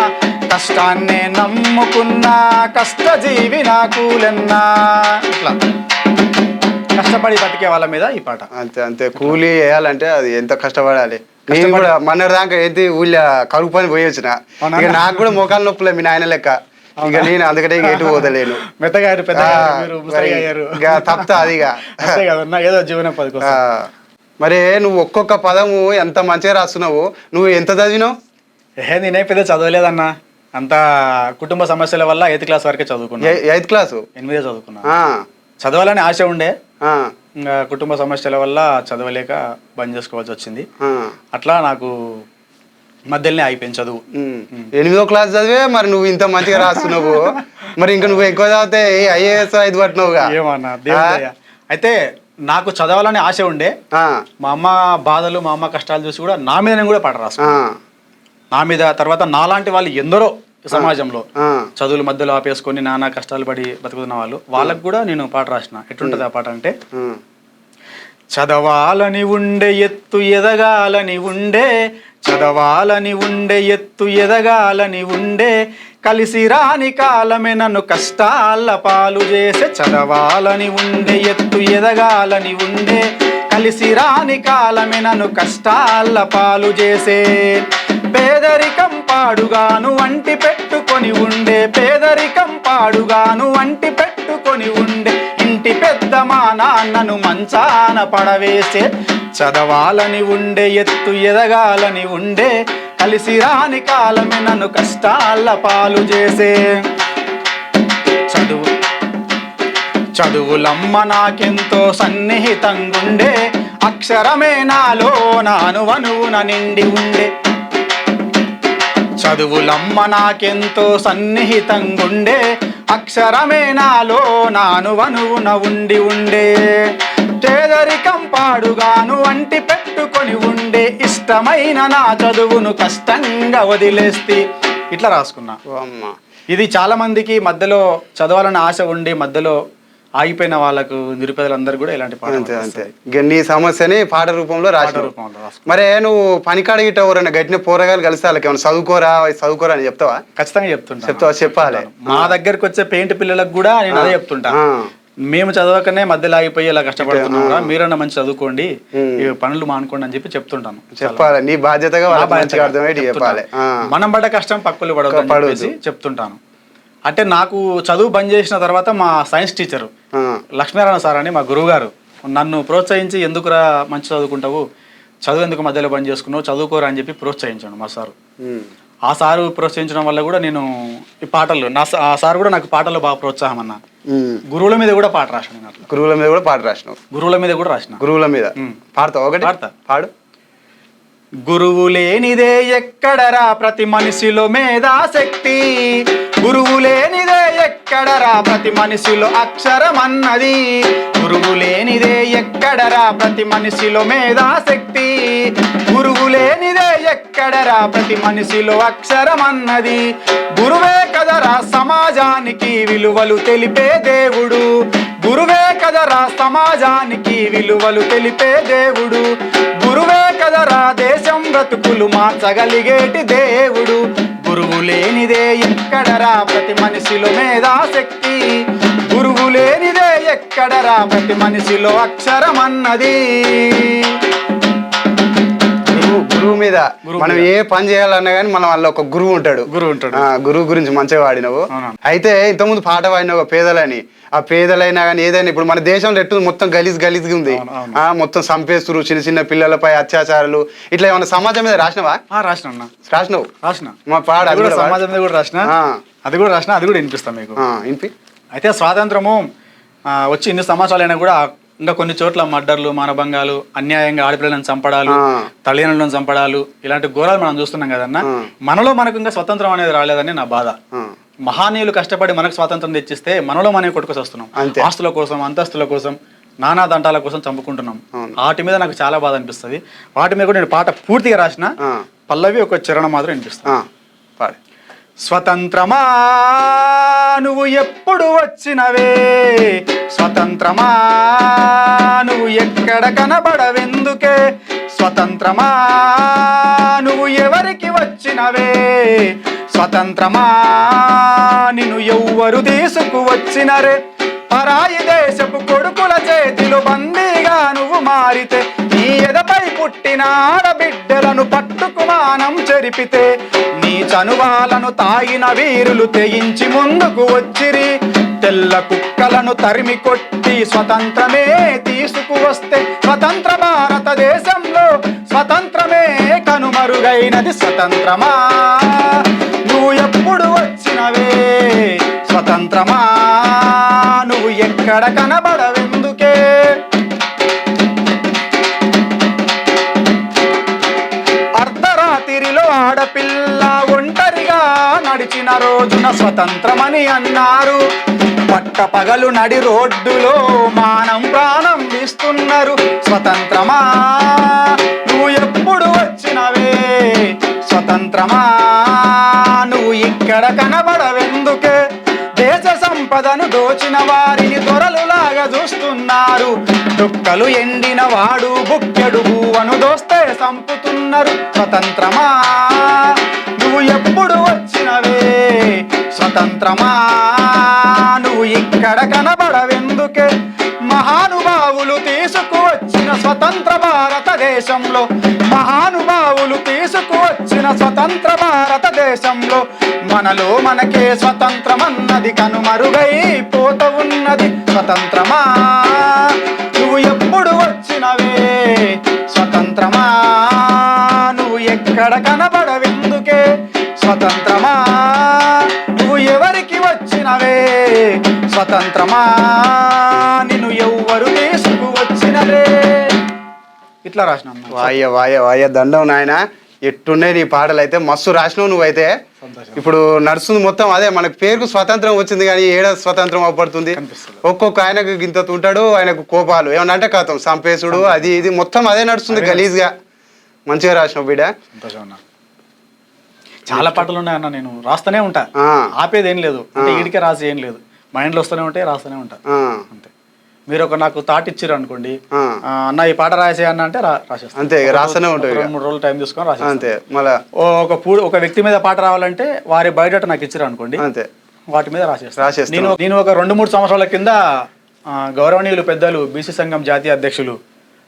కష్టాన్నే నమ్ముకున్నా కష్టజీవి నాకులెన్నా. ఇట్లా కష్టపడి బతికే వాళ్ళ మీద ఈ పాట. అంతే కూలీ వేయాలంటే అది ఎంత కష్టపడాలి. నేను కూడా మొన్న దాకా ఏంటి ఊళ్ళో కరువు పని పోయి వచ్చిన, ఇక నాకు కూడా మోకాలు నొప్పులే మీ నాయన లెక్క. ఇక నేను అందుకనే ఎటు పోతలేను, తప్తా అది ఏదో జీవనోపాధి కోసం. మరి నువ్వు ఒక్కొక్క పదము ఎంత మంచిగా రాస్తున్నావు. నువ్వు ఎంత చదివినావు? నేనే పెద్ద చదవలేదన్నా, అంత కుటుంబ సమస్యల వల్ల 8th క్లాస్ వరకే చదువుకున్నా. 8th క్లాసు 8th చదువుకున్నా. చదవాలని ఆశ ఉండే, కుటుంబ సమస్యల వల్ల చదవలేక బంద్ చేసుకోవాల్సి వచ్చింది. అట్లా నాకు మధ్యలోనే అయిపోయింది చదువు. 8వ క్లాస్ చదివే మరి నువ్వు ఇంత మంచిగా రాస్తున్నావు. మరి ఇంకా నువ్వు ఎక్కువ చదివితే IAS 5 పట్టినావుగా. ఏమన్నా అయితే నాకు చదవాలని ఆశ ఉండే, మా అమ్మ బాధలు మా అమ్మ కష్టాలు చూసి కూడా నా మీద నేను కూడా పాట రాసుకున్నా. నా మీద తర్వాత నాలాంటి వాళ్ళు ఎందరో సమాజంలో చదువుల మధ్యలో ఆపేసుకొని నానా కష్టాలు పడి బతుకుతున్న వాళ్ళకు కూడా నేను పాట రాసిన. ఎట్లుంటది ఆ పాట అంటే, చదవాలని ఉండే ఎత్తు ఎదగాలని ఉండే, చదవాలని ఉండే ఎత్తు ఎదగాలని ఉండే, కలిసి రాని కాలమే నన్ను కష్టాల పాలు చేసే, చదవాలని ఉండే ఎత్తు ఎదగాలని ఉండే, కలిసి రాని కాలమే నన్ను కష్టాల పాలు చేసే, పేదరికం పాడుగాను వంటి పెట్టుకొని ఉండే, పేదరికం పాడుగాను వంటి పెట్టుకొని ఉండే ఇంటి పెద్ద మా నాన్నను మంచాన పడవేసే చదవాలని ఉండే ఎత్తు ఎదగాలని ఉండే కలిసి రాని కాలమే నన్ను కష్టాల పాలు చేసే చదువులమ్మ నాకెంతో సన్నిహితంగుండే అక్షరమే నాలో నానువనువున నిండి ఉండే చదువులమ్మ నాకెంతో సన్నిహితంగుండే అక్షరమే నాలో నానువనువున ఉండే పేదరికం పాడుగాను అంటి పెట్టుకొని ఉండే ఇష్టమైన నా చదువును కష్టంగా వదిలేస్తే ఇట్లా రాసుకున్నా. ఇది చాలా మందికి మధ్యలో చదవాలని ఆశ ఉండి మధ్యలో ఆగిపోయిన వాళ్ళకు నిరుపేదలందరూ కూడా ఇలాంటి పాట అంతే నీ సమస్యని పాట రూపంలో రాసిన. మరే నువ్వు పనికాడ గిట్ట ఎవరైనా గట్టిన పోరగాలు కలిసి వాళ్ళకి ఏమైనా చదువుకోరా అని చెప్తావా? ఖచ్చితంగా చెప్తావా? చెప్పాలి. మా దగ్గరకు వచ్చే పెయింట్ పిల్లలకు కూడా నేను అదే చెప్తుంటా, మేము చదవకనే మధ్యలో ఆగిపోయి ఇలా కష్టపడుతున్నాం, మీరన్నా మంచి చదువుకోండి, పనులు మానుకోండి అని చెప్తుంటాను. చెప్పాలి, నీ బాధ్యతగా చెప్పాలి. మనం పడ్డ కష్టం పక్కలు పడవద్దు చెప్తుంటాను. అంటే నాకు చదువు బంద్ చేసిన తర్వాత మా సైన్స్ టీచరు లక్ష్మీనారాయణ సార్ అని మా గురువు గారు నన్ను ప్రోత్సహించి, ఎందుకురా మంచి చదువుకుంటావు, చదువు ఎందుకు మధ్యలో బంద్ చేసుకున్నావు, చదువుకోరా అని చెప్పి ప్రోత్సహించాను మా సారు. ఆ సారు ప్రోత్సహించడం వల్ల కూడా నేను ఈ పాటలు ఆ సార్ కూడా నాకు పాటలు బాగా ప్రోత్సాహం అన్న. గురువుల మీద కూడా పాట రాసిన. గురువుల మీద కూడా పాట రాసిన. గురువుల మీద కూడా రాసిన. గురువుల మీద పాడతావు? ఒకటి పాడు. గురువు లేనిదే ఎక్కడరా ప్రతి మనిషిలో మేధాశక్తి, గురువు లేనిదే ఎక్కడరా ప్రతి మనిషిలో అక్షరం అన్నది, గురువు లేనిదే ఎక్కడరా ప్రతి మనిషిలో మేధాశక్తి, గురువు లేనిదే ఎక్కడరా ప్రతి మనిషిలో అక్షరం అన్నది, గురువే కదరా సమాజానికి విలువలు తెలిపే దేవుడు, గురువే కదరా సమాజానికి విలువలు తెలిపే దేవుడు, గురువే కదరా దేశం బ్రతుకులు మార్చగలిగేటి దేవుడు, గురువు లేనిదే ఎక్కడరా ప్రతి మనిషిలో మేధాశక్తి, గురువు లేనిదే ఎక్కడరా ప్రతి మనిషిలో అక్షరం అన్నది. గురువు మీద మనం ఏ పని చేయాలన్నా కానీ మనం వాళ్ళ ఒక గురువు ఉంటాడు. గురువు గురించి మంచిగా వాడినవు. అయితే ఇంతకుముందు పాట వాడినవు పేదలని. ఆ పేదలైనా కానీ ఏదైనా ఇప్పుడు మన దేశంలో ఎట్టు మొత్తం గలీజ్గా ఉంది, మొత్తం చంపేస్తురు, చిన్న చిన్న పిల్లలపై అత్యాచారాలు, ఇట్లా ఏమన్నా సమాజం మీద రాసినవా? రాసినావు. మా పాట సమాజం మీద కూడా రాసిన, అది కూడా రాసిన, అది కూడా వినిపిస్తాం మీకు. అయితే స్వాతంత్రము వచ్చి ఇన్ని సంవత్సరాలైనా కూడా ఇంకా కొన్ని చోట్ల మర్డర్లు, మానభంగాలు, అన్యాయంగా ఆడపిల్లలను చంపడాలు, తల్లిదండ్రులను చంపడాలు, ఇలాంటి ఘోరాలు మనం చూస్తున్నాం కదన్నా. మనలో మనకు ఇంకా స్వతంత్రం అనేది రాలేదని నా బాధ. మహానీయులు కష్టపడి మనకు స్వాతంత్రం తెచ్చిస్తే మనలో మనం కొట్టుకొసి వస్తున్నాం. ఆస్తుల కోసం, అంతస్తుల కోసం, నానా దంటాల కోసం చంపుకుంటున్నాం. వాటి మీద నాకు చాలా బాధ అనిపిస్తుంది. వాటి మీద కూడా నేను పాట పూర్తిగా రాసిన, పల్లవి ఒక చరణం మాత్రం వినిపిస్తాను. స్వతంత్రమా నువ్వు ఎప్పుడు వచ్చినవే, స్వతంత్రమా నువ్వు ఎక్కడ కనబడవెందుకే, స్వతంత్రమా నువ్వు ఎవరికి వచ్చినవే, స్వతంత్రమా నిన్ను ఎవ్వరు తీసుకువచ్చినరే, పరాయి దేశపు కొడుకుల చేతిలో బందీగా నువ్వు మారితే, నీ ఎదపై పుట్టిన ఆడబిడ్డలను పట్టుకు మానం చెరిపితే, నీ చనువాలను తాగిన వీరులు తెగించి ముందుకు వచ్చిరి, తెల్ల కుక్కలను తరిమి కొట్టి స్వతంత్రమే తీసుకువస్తే, స్వతంత్ర భారతదేశంలో స్వతంత్రమే కనుమరుగైనది. స్వతంత్రమా నువ్వు ఎప్పుడు వచ్చినవే, స్వతంత్రమా నువ్వు ఎక్కడ కనబడవెందుకే, అర్ధరాత్రిలో ఆడపిల్ల ఒంటరిగా నడిచిన రోజున స్వతంత్రమని అన్నారు, పట్ట పగలు నడి రోడ్డులో మానం ప్రాణం ఇస్తున్నారు. స్వతంత్రమా నువ్వు ఎప్పుడు వచ్చినవే, స్వతంత్రమా నువ్వు ఇక్కడ కనబడవెందుకే, దేశ సంపదను దోచిన వారిని దొరలులాగా చూస్తున్నారు, దుక్కలు ఎండిన వాడు బుక్కెడు భూవను దోస్తే సంపుతున్నారు. స్వతంత్రమా నువ్వు ఎప్పుడు వచ్చినవే, స్వతంత్రమా నువ్వు ఇక్కడ కనబడవెందుకే, మహానుభావులు తీసుకువచ్చిన స్వతంత్ర భారతదేశంలో, మహానుభావులు తీసుకువచ్చిన స్వతంత్ర భారతదేశంలో మనలో మనకే స్వతంత్రమన్నది కనుమరుగైపోతూ వచ్చినది స్వతంత్రమా నువ్వు ఎప్పుడు వచ్చినవే స్వతంత్రమా నువ్వు ఎక్కడ కనబడవెందుకే స్వతంత్రమా నువ్వు ఎవరికి వచ్చినవే స్వతంత్రమా నిన్ను ఎవ్వరు తీసుకువచ్చినవే ఇట్లా రాసిన వాయ్య వాయ్య వాయ్య దండం నాయన ఎట్టున్నాయి నీ పాటలు అయితే మస్తు రాసినావు నువ్వైతే ఇప్పుడు నడుస్తుంది మొత్తం అదే మనకు పేరుకు స్వతంత్రం వచ్చింది కానీ ఏడ స్వతంత్రం అవపడుతుంది ఒక్కొక్క ఆయనకు గింత ఉంటాడు ఆయనకు కోపాలు ఏమన్నా అంటే కథం సంపేసుడు అది ఇది మొత్తం అదే నడుస్తుంది గలీజ్ గా మంచిగా రాసినావు బిడ్డ చాలా పాటలు ఉన్నాయన్న నేను రాస్తూనే ఉంటా ఆపేది ఏం లేదు అంటే ఈడికే రాసి ఏం లేదు మైండ్లో వస్తూనే ఉంటాయి రాస్తూనే ఉంటా అంతే మీరు ఒక నాకు థాట్ ఇచ్చారు అనుకోండి అన్న ఈ పాట రాసే అన్న అంటే రాసేస్తాను అంతే రాస్తూనే ఉంటాయి 2-3 రోజులు టైం తీసుకొని రాసేస్తాను అంతే మళ్ళా ఒక వ్యక్తి మీద పాట రావాలంటే వారి బయోడేటా నాకు ఇచ్చారు అనుకోండి అంతే వాటి మీద రాసేస్తాను నేను ఒక 2-3 సంవత్సరాల కింద గౌరవనీయులు పెద్దలు బీసీ సంఘం జాతీయ అధ్యక్షులు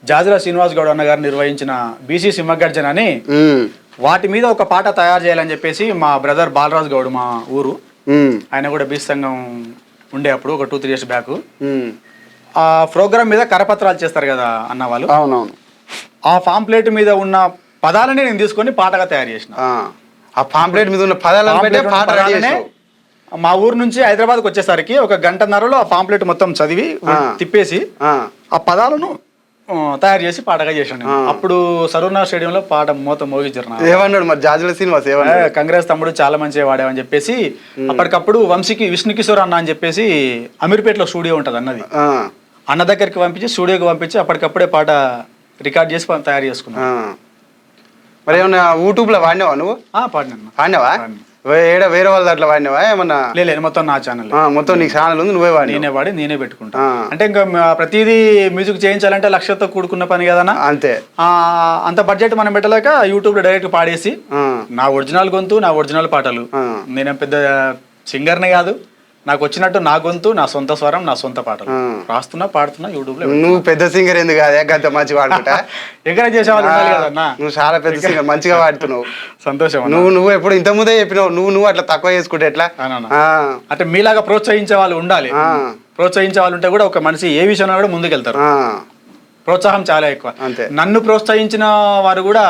జాజిరా శ్రీనివాస్ గౌడ్ అన్న గారు నిర్వహించిన బీసీ సింహగర్జన అని వాటి మీద ఒక పాట తయారు చేయాలని చెప్పేసి మా బ్రదర్ బాలరాజు గౌడ్ మా ఊరు ఆయన కూడా బీసీ సంఘం ఉండే అప్పుడు ఒక 2-3 years బ్యాక్ ఆ ప్రోగ్రామ్ మీద కరపత్రాలు చేస్తారు కదా అన్న వాళ్ళు అవునవును ఆ పాంప్లెట్ మీద ఉన్న పదాలని నేను తీసుకొని పాటగా తయారు చేసిన ఆ పాంప్లెట్ మీద ఉన్న పదాలనే మా ఊరు నుంచి హైదరాబాద్కి వచ్చేసరికి ఒక 1.5 గంటలో ఆ పాంప్లెట్ మొత్తం చదివి తిప్పేసి ఆ పదాలను తయారు చేసి పాటగా చేశాను అప్పుడు సరూర్నగర్ స్టేడియంలో పాట మూత మోగించారు ఏమన్నాడు మరి జాజుల శ్రీనివాస్ కాంగ్రెస్ తమ్ముడు చాలా మంచిగా వాడావని చెప్పేసి అప్పటికప్పుడు వంశీకి విష్ణు కిషోర్ అన్న అని చెప్పేసి అమీర్పేటలో స్టూడియో ఉంటది అన్నది అన్న దగ్గరికి పంపించి స్టూడియోకి పంపించి అప్పటికప్పుడే పాట రికార్డ్ చేసి తయారు చేసుకున్నా మరి ఏమన్నా యూట్యూబ్ లో వాడినావా నువ్వు పాడినావా వేరే వాళ్ళ దాంట్లో వాడినావా ఏమన్నా లేదు మొత్తం నా ఛానల్ మొత్తం నీకు ఛానల్ ఉంది నువ్వే వాడి నేనే వాడి నేనే పెట్టుకుంటా అంటే ఇంకా ప్రతిదీ మ్యూజిక్ చేయించాలంటే లక్షతో కూడుకున్న పని కదన్నా అంతే అంత బడ్జెట్ మనం పెట్టలేక యూట్యూబ్ లో డైరెక్ట్ పాడేసి నా ఒరిజినల్ గొంతు నా ఒరిజినల్ పాటలు నేనేం పెద్ద సింగర్ని కాదు నాకు వచ్చినట్టు నా గొంతు నా సొంత స్వరం నా సొంత పాటలు రాస్తున్నా పాడుతున్నా యూట్యూబ్ లో నువ్వు పెద్ద సింగర్ ఎందుకు కాదే గంత మంచి వాడుకుంటా ఎంకరేజ్ చేసేవాళ్ళు కదన్నా నువ్వు చాలా పెద్ద సింగర్ మంచిగా వాడుతున్నావు సంతోషం నువ్వు ఎప్పుడు ఇంత ముందే చెప్పినావు నువ్వు అట్లా తక్కువ చేసుకుంటే ఎట్లా అంటే మీలాగా ప్రోత్సహించే వాళ్ళు ఉండాలి ప్రోత్సహించే వాళ్ళు ఉంటే కూడా ఒక మనిషి ఏ విషయంలో కూడా ముందుకెళ్తారు ప్రోత్సాహం చాలా ఎక్కువ నన్ను ప్రోత్సహించిన వారు కూడా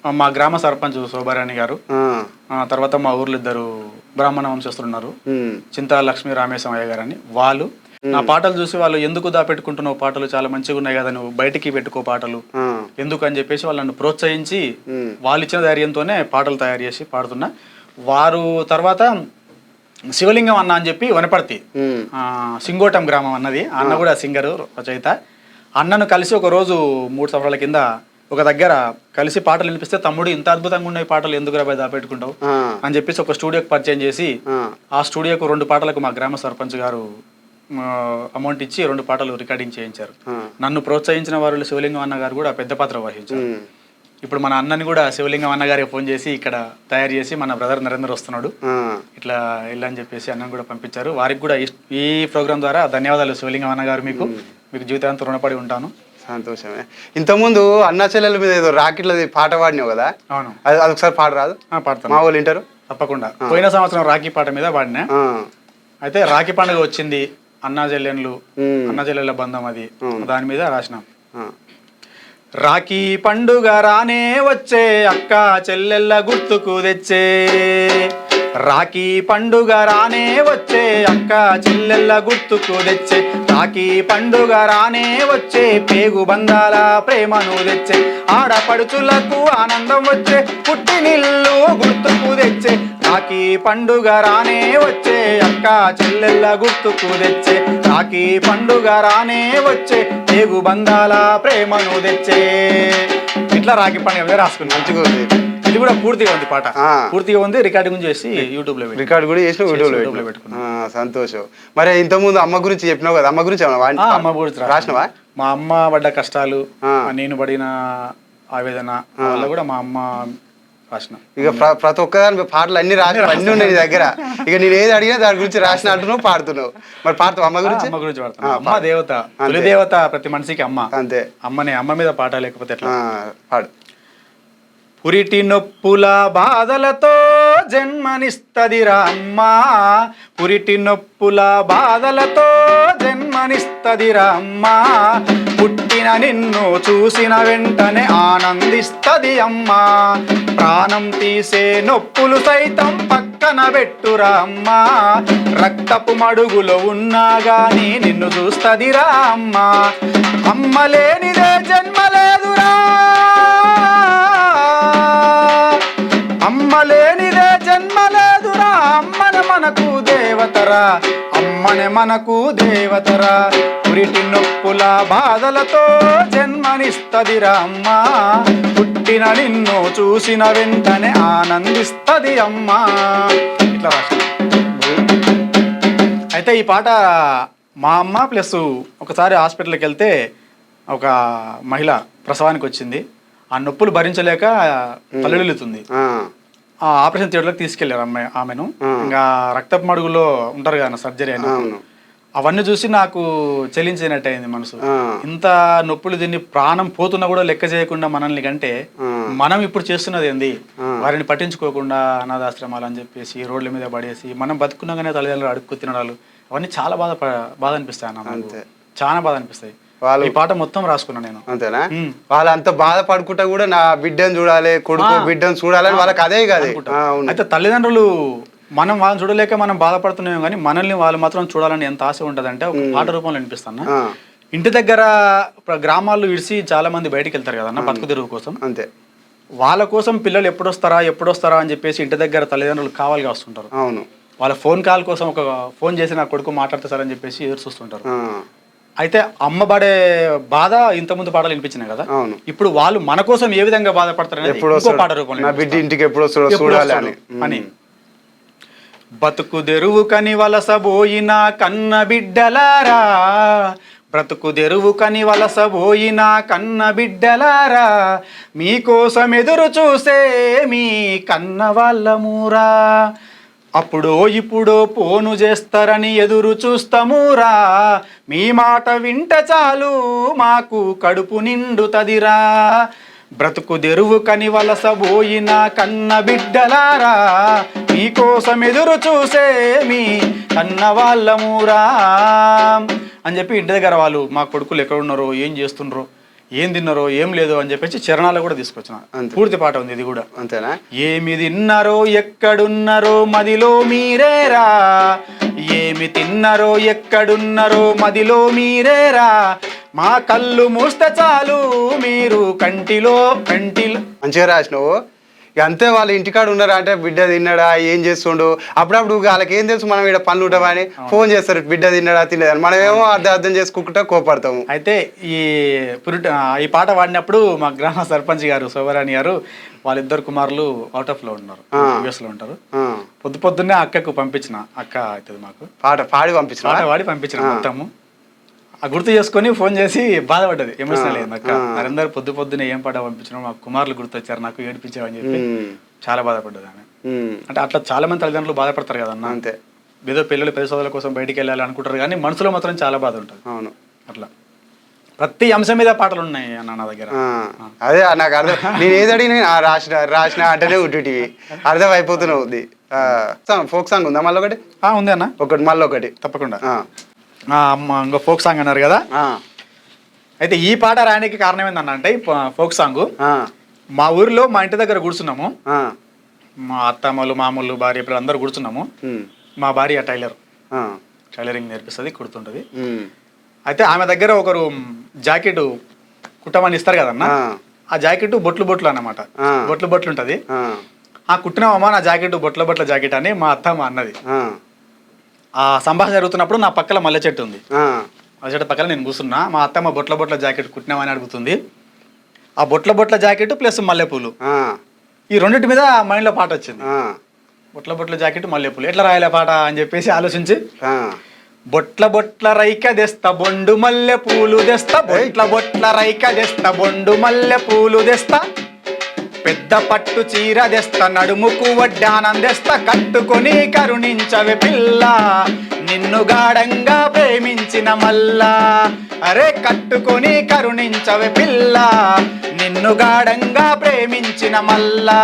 మా గ్రామ సర్పంచ్ శోభారాణి గారు తర్వాత మా ఊర్లో 2 బ్రాహ్మణ వంశస్థులు ఉన్నారు చింతా లక్ష్మీ రామేశమయ్య గారు అని వాళ్ళు నా పాటలు చూసి వాళ్ళు ఎందుకు దాపెట్టుకుంటున్నావు పాటలు చాలా మంచిగా ఉన్నాయి కదా నువ్వు బయటికి పెట్టుకో పాటలు ఎందుకు అని చెప్పేసి వాళ్ళని ప్రోత్సహించి వాళ్ళు ఇచ్చిన ధైర్యంతోనే పాటలు తయారు చేసి పాడుతున్నా వారు తర్వాత శివలింగం అన్న అని చెప్పి వనపర్తి సింగోటం గ్రామం అన్నది అన్న కూడా సింగరు రచయిత అన్నను కలిసి ఒక రోజు 3 సంవత్సరాల కింద ఒక దగ్గర కలిసి పాటలు వినిపిస్తే తమ్ముడు ఇంత అద్భుతంగా ఉన్నాయి పాటలు ఎందుకు రాబాయ్ దాపెట్టుకుంటావు అని చెప్పేసి ఒక స్టూడియోకి పరిచయం చేసి ఆ స్టూడియోకు 2 పాటలకు మా గ్రామ సర్పంచ్ గారు అమౌంట్ ఇచ్చి 2 పాటలు రికార్డింగ్ చేయించారు నన్ను ప్రోత్సహించిన వారు శివలింగం అన్న గారు కూడా పెద్ద పాత్ర వహించారు ఇప్పుడు మన అన్నని కూడా శివలింగం అన్న గారికి ఫోన్ చేసి ఇక్కడ తయారు చేసి మన బ్రదర్ నరేందర్ వస్తున్నాడు ఇట్లా వెళ్ళని చెప్పేసి అన్నను కూడా పంపించారు వారికి కూడా ఈ ప్రోగ్రామ్ ద్వారా ధన్యవాదాలు శివలింగం అన్న గారు మీకు జీవితాంతం రుణపడి ఉంటాను సంతోషమే ఇంతకుముందు అన్నా చెల్లెల మీద ఏదో రాకెట్లది పాట పాడినావు కదా అవును అది ఒకసారి పాట రాదు పాడతాను మా వాళ్ళు వింటారు తప్పకుండా పోయిన సంవత్సరం రాఖీ పాట మీద పాడినా అయితే రాఖీ పండుగ వచ్చింది అన్నా చెల్లెళ్ళ బంధం అది దాని మీద రాసినాం రాఖీ పండుగ రానే వచ్చే అక్క చెల్లెళ్ళ గుర్తుకు తెచ్చే రాఖీ పండుగ రానే వచ్చే అక్క చెల్లెళ్ళ గుర్తుకు తెచ్చే రాఖీ పండుగ రానే వచ్చే పేగు బంధాల ప్రేమను తెచ్చే ఆడపడుచులకు ఆనందం వచ్చే పుట్టినిల్లు గుర్తుకు తెచ్చే రాఖీ పండుగ రానే వచ్చే అక్క చెల్లెళ్ళ గుర్తుకు తెచ్చే రాఖీ పండుగ రానే వచ్చే పేగు బంధాల ప్రేమను తెచ్చే ఇట్లా రాఖీ పండుగ మీద రాసుకున్నాం మంచిగా ఇది కూడా పూర్తిగా ఉంది పాట పూర్తిగా ఉంది రికార్డింగ్ చేసి యూట్యూబ్ లో రికార్డ్ కూడా చేసి యూట్యూబ్ లో పెట్టుకున్నా సంతోషం మరి ఇంత ముందు అమ్మ గురించి చెప్పినావు కదా అమ్మ గురించి అమ్మ గురించి రాసినవా మా అమ్మ పడ్డ కష్టాలు నేను పడిన ఆవేదన వల్ల కూడా మా అమ్మ రాసిన ఇక ప్రతి ఒక్కదాని పాటలు అన్ని రాసిన అన్ని ఉన్నాయి నీ దగ్గర ఇక నేను ఏది అడిగినా దాని గురించి రాసిన అంటున్నావు పాడుతున్నావు మరి పాడుతావు అమ్మ గురించి పాడుతున్నా అమ్మ దేవత తొలి దేవత ప్రతి మనిషికి అమ్మ అంతే అమ్మ మీద పాట లేకపోతే ఎట్లా పాడు పురిటి నొప్పుల బాధలతో జన్మనిస్తదిరా అమ్మా, పురిటి నొప్పుల బాధలతో జన్మనిస్తదిరా అమ్మా, పుట్టిన నిన్ను చూసిన వెంటనే ఆనందిస్తది అమ్మా, ప్రాణం తీసే నొప్పులు సైతం పక్కన పెట్టురా అమ్మా, రక్తపు మడుగులో ఉన్నా గాని నిన్ను చూస్తదిరా అమ్మా, అమ్మ లేనిదే జన్మ లేదురా, అమ్మ లేనిదే జన్మ లేదురా, అమ్మనే మనకు దేవతరా, అమ్మనే మనకు దేవతరా, పురిటి నొప్పుల బాధలతో జన్మనిస్తదిరా అమ్మా, పుట్టిన నిన్ను చూసిన వెంటనే ఆనందిస్తది అమ్మా. ఇట్లా రాశాను. అయితే ఈ పాట మా అమ్మ ప్లస్ ఒకసారి హాస్పిటల్కి వెళ్తే ఒక మహిళ ప్రసవానికి వచ్చింది, ఆ నొప్పులు భరించలేక తల్లడిల్లుతుంది, ఆ ఆపరేషన్ థియేటర్లోకి తీసుకెళ్లారు ఆమెను. ఇంకా రక్తపు మడుగులో ఉంటారు కదా సర్జరీ అని, అవన్నీ చూసి నాకు చెల్లించినట్టు అయింది మనసు. ఇంత నొప్పులు తిని ప్రాణం పోతున్నా కూడా లెక్క చేయకుండా మనల్ని కంటే మనం ఇప్పుడు చేస్తున్నది ఏంది, వారిని పట్టించుకోకుండా అనాథాశ్రమాలు అని చెప్పేసి రోడ్ల మీద పడేసి మనం బతుకున్నాగానే తల్లిదండ్రులు అడుక్కు తినడాలు, అవన్నీ చాలా బాధ అనిపిస్తాయి అన్న, చాలా బాధ అనిపిస్తాయి. ఈ పాట మొత్తం రాసుకున్నా నేను. అంతేనా? వాళ్ళు అంత బాధపడుకుంటా కూడా నా బిడ్డను చూడాలి, కొడుకు బిడ్డను చూడాలని వాళ్ళకి అదే కాదు. అయితే తల్లిదండ్రులు మనం వాళ్ళని చూడలేక మనం బాధపడుతున్నాం, కానీ మనల్ని వాళ్ళు మాత్రం చూడాలని ఎంత ఆశ ఉంటుంది అంటే ఒక పాట రూపంలో అనిపిస్తాను. ఇంటి దగ్గర గ్రామాల్లో విడిచి చాలా మంది బయటికి వెళ్తారు కదన్న బతుకు తెరువు కోసం. అంతే, వాళ్ళ కోసం పిల్లలు ఎప్పుడొస్తారా అని చెప్పేసి ఇంటి దగ్గర తల్లిదండ్రులు కావాలిగా వస్తుంటారు. అవును, వాళ్ళ ఫోన్ కాల్ కోసం ఒక ఫోన్ చేసి నా కొడుకు మాట్లాడతారని చెప్పేసి ఎదురు చూస్తుంటారు. అయితే అమ్మ పడే బాధ ఇంతకుముందు పాటలు వినిపించినాయి కదా, ఇప్పుడు వాళ్ళు మన కోసం ఏ విధంగా బాధపడతారు పాట రూపంలో, నా బిడ్డ ఇంటికి ఎప్పుడు వస్తాడో చూడాలి అని. బతుకు తెరువు కని వలసబోయిన కన్న బిడ్డలారా, బ్రతుకు తెరువు కని వలసబోయిన కన్న బిడ్డలారా, మీకోసం ఎదురు చూసే మీ కన్న వాళ్ళమూరా, అప్పుడో ఇప్పుడో పోను చేస్తారని ఎదురు చూస్తామురా, మీ మాట వింట చాలు మాకు కడుపు నిండుతదిరా, బ్రతుకు తెరువు కని వలసబోయిన కన్న బిడ్డలారా, మీకోసం ఎదురు చూసే మీ కన్న వాళ్ళమురా అని చెప్పి ఇంటి దగ్గర వాళ్ళు మా కొడుకులు ఎక్కడున్నారో ఏం చేస్తున్నారో ఏం తిన్నారో ఏం లేదో అని చెప్పేసి చరణాలు కూడా తీసుకొచ్చిన. పూర్తి పాట ఉంది ఇది కూడా. అంతేనా? ఏమి తిన్నారో ఎక్కడున్నారో మదిలో మీరేరా, ఏమి తిన్నారో ఎక్కడున్నారో మదిలో మీరేరా, మా కళ్ళు మూస్తే చాలు మీరు కంటిలో మంచిగా రాసినావు. ఇక అంతే, వాళ్ళు ఇంటికాడ ఉన్నారా అంటే బిడ్డ తిన్నాడా ఏం చేస్తుండు, అప్పుడప్పుడు వాళ్ళకి ఏం తెలుసు మనం ఇక్కడ పనులు ఉంటామని ఫోన్ చేస్తారు, బిడ్డ తిన్నాడా తినలేదని, మనమేమో అర్థం చేసుకుంటా కోపడతాము. అయితే ఈ పాట పాడినప్పుడు మా గ్రామ సర్పంచ్ గారు శోభరాణి గారు వాళ్ళిద్దరు కుమారులు అవుట్ ఆఫ్ లో ఉన్నారు, యుఎస్ లో ఉంటారు. పొద్దున్నే అక్కకు పంపించిన, అక్క అవుతుంది మాకు, పాట పాడి పంపించిన మొత్తము ఆ గుర్తు చేసుకొని ఫోన్ చేసి బాధపడ్డది, ఎమోషనల్ అయింది అక్క. అందరు పొద్దున్నే ఏం పాట పంపించిన, మా కుమారులు గుర్తొచ్చారు నాకు ఏడిపించావని చెప్పి చాలా బాధపడ్డది ఆమె. అంటే అట్లా చాలా మంది తల్లిదండ్రులు బాధపడతారు కదన్న. అంతే, ఏదో పిల్లలు పెద్ద సోదరుల కోసం బయటికి వెళ్ళాలి అనుకుంటారు కానీ మనసులో మాత్రం చాలా బాధ ఉంటుంది. అవును, అట్లా ప్రతి అంశం మీద పాటలు ఉన్నాయి అన్న నా దగ్గర. అదే నాకు అర్థం, నేను ఏది అడిగినా రాసిన అంటేనే ఉంటుంటివి, అర్థం అయిపోతూనే ఉంది. ఫోక్ సాంగ్ ఉందా మళ్ళీ ఒకటి? ఉంది అన్న, మళ్ళీ ఒకటి తప్పకుండా. ఇంకో ఫోక్ సాంగ్ అన్నారు కదా, అయితే ఈ పాట రాయడానికి కారణం ఏందన్న అంటే ఫోక్ సాంగ్ మా ఊరిలో మా ఇంటి దగ్గర కూర్చున్నాము, మా అత్తమ్మలు మామూలు భార్య పిల్లలు అందరూ కూర్చున్నాము. మా భార్య టైలరింగ్ నేర్పిస్తుంది, కుడుతుంటది. అయితే ఆమె దగ్గర ఒకరు జాకెట్ కుట్టమని ఇస్తారు కదన్న, ఆ జాకెట్ బొట్లు అన్నమాట, బొట్లు ఉంటది. ఆ కుట్టినామమ్మా నా జాకెట్ బొట్ల జాకెట్ అని మా అత్తమ్మ అన్నది. ఆ సంభాషణ జరుగుతున్నప్పుడు నా పక్కన మల్లె చెట్టు ఉంది, మల్లె చెట్టు పక్కన నేను కూర్చున్నా. మా అత్తమ్మ బొట్ల జాకెట్ కుట్టినామని అడుగుతుంది. ఆ బొట్ల జాకెట్ ప్లస్ మల్లెపూలు, ఈ రెండింటి మీద మైండ్లో పాట వచ్చింది. బొట్ల జాకెట్ మల్లెపూలు ఎట్లా రాయాలి పాట అని చెప్పేసి ఆలోచించి, బొట్ల రైక తెస్తా బొండు మల్లె పూలు తెస్తా, బొట్ల రైక తెస్తా బొండు మల్లె పూలు తెస్తా, పెద్ద పట్టు చీర తెస్తా నడుముకు వడ్డానం తెస్తా, కట్టుకొని కరుణించవే పిల్ల నిన్ను గాఢంగా ప్రేమించిన మల్లా, అరే కట్టుకొని కరుణించవే పిల్ల నిన్ను గాఢంగా ప్రేమించిన మల్లా,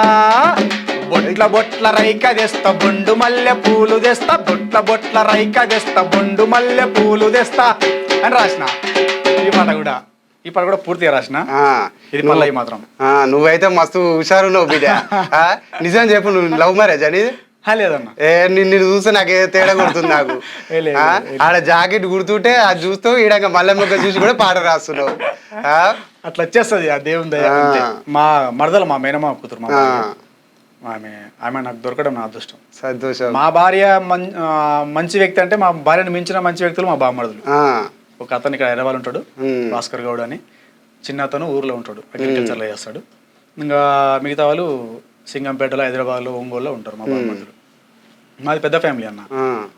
బొట్ల బొట్ల రైక తెస్తా బొండు మల్లె పూలు తెస్తా, బొట్ల బొట్ల రైక తెస్తా బొండు మల్లె పూలు తెస్తా అని రాసిన. ఈ పాట కూడా పూర్తిగా రాసిన. ఇది పల్లవి మాత్రం. నువ్వైతే మస్తు హుషారున్నావు బిడ్డ. నిజం చెప్పు, నువ్వు లవ్ మ్యారేజ్ అనేది? లేదన్నా, నిన్ను చూస్తే నాకు తేడా కొడుతుంది. నాకు ఆడ జాకెట్ గుర్తుంటే అది చూస్తూ ఈడ మల్లెమ్మక్క చూసి కూడా పాట రాస్తున్నావు. అట్లా వచ్చేస్తుంది ఆ దేవుని దయ. మా మరదలు, మా మేనమా కూతురు, మా ఆమె నాకు దొరకడం నా అదృష్టం. సంతోషం. మా భార్య మంచి వ్యక్తి అంటే మా భార్యను మించిన మంచి వ్యక్తులు మా బామ్మరుదులు. ఒక అతను ఇక్కడ హైదరాబాద్ ఉంటాడు, భాస్కర్ గౌడ్ అని. చిన్న అతను ఊర్లో ఉంటాడు, అగ్రికల్చర్లో చేస్తాడు. ఇంకా మిగతా వాళ్ళు సింగంపేటలో, హైదరాబాద్లో, ఒంగోలులో ఉంటారు మా బామ్మరుదులు. మాది పెద్ద ఫ్యామిలీ అన్న.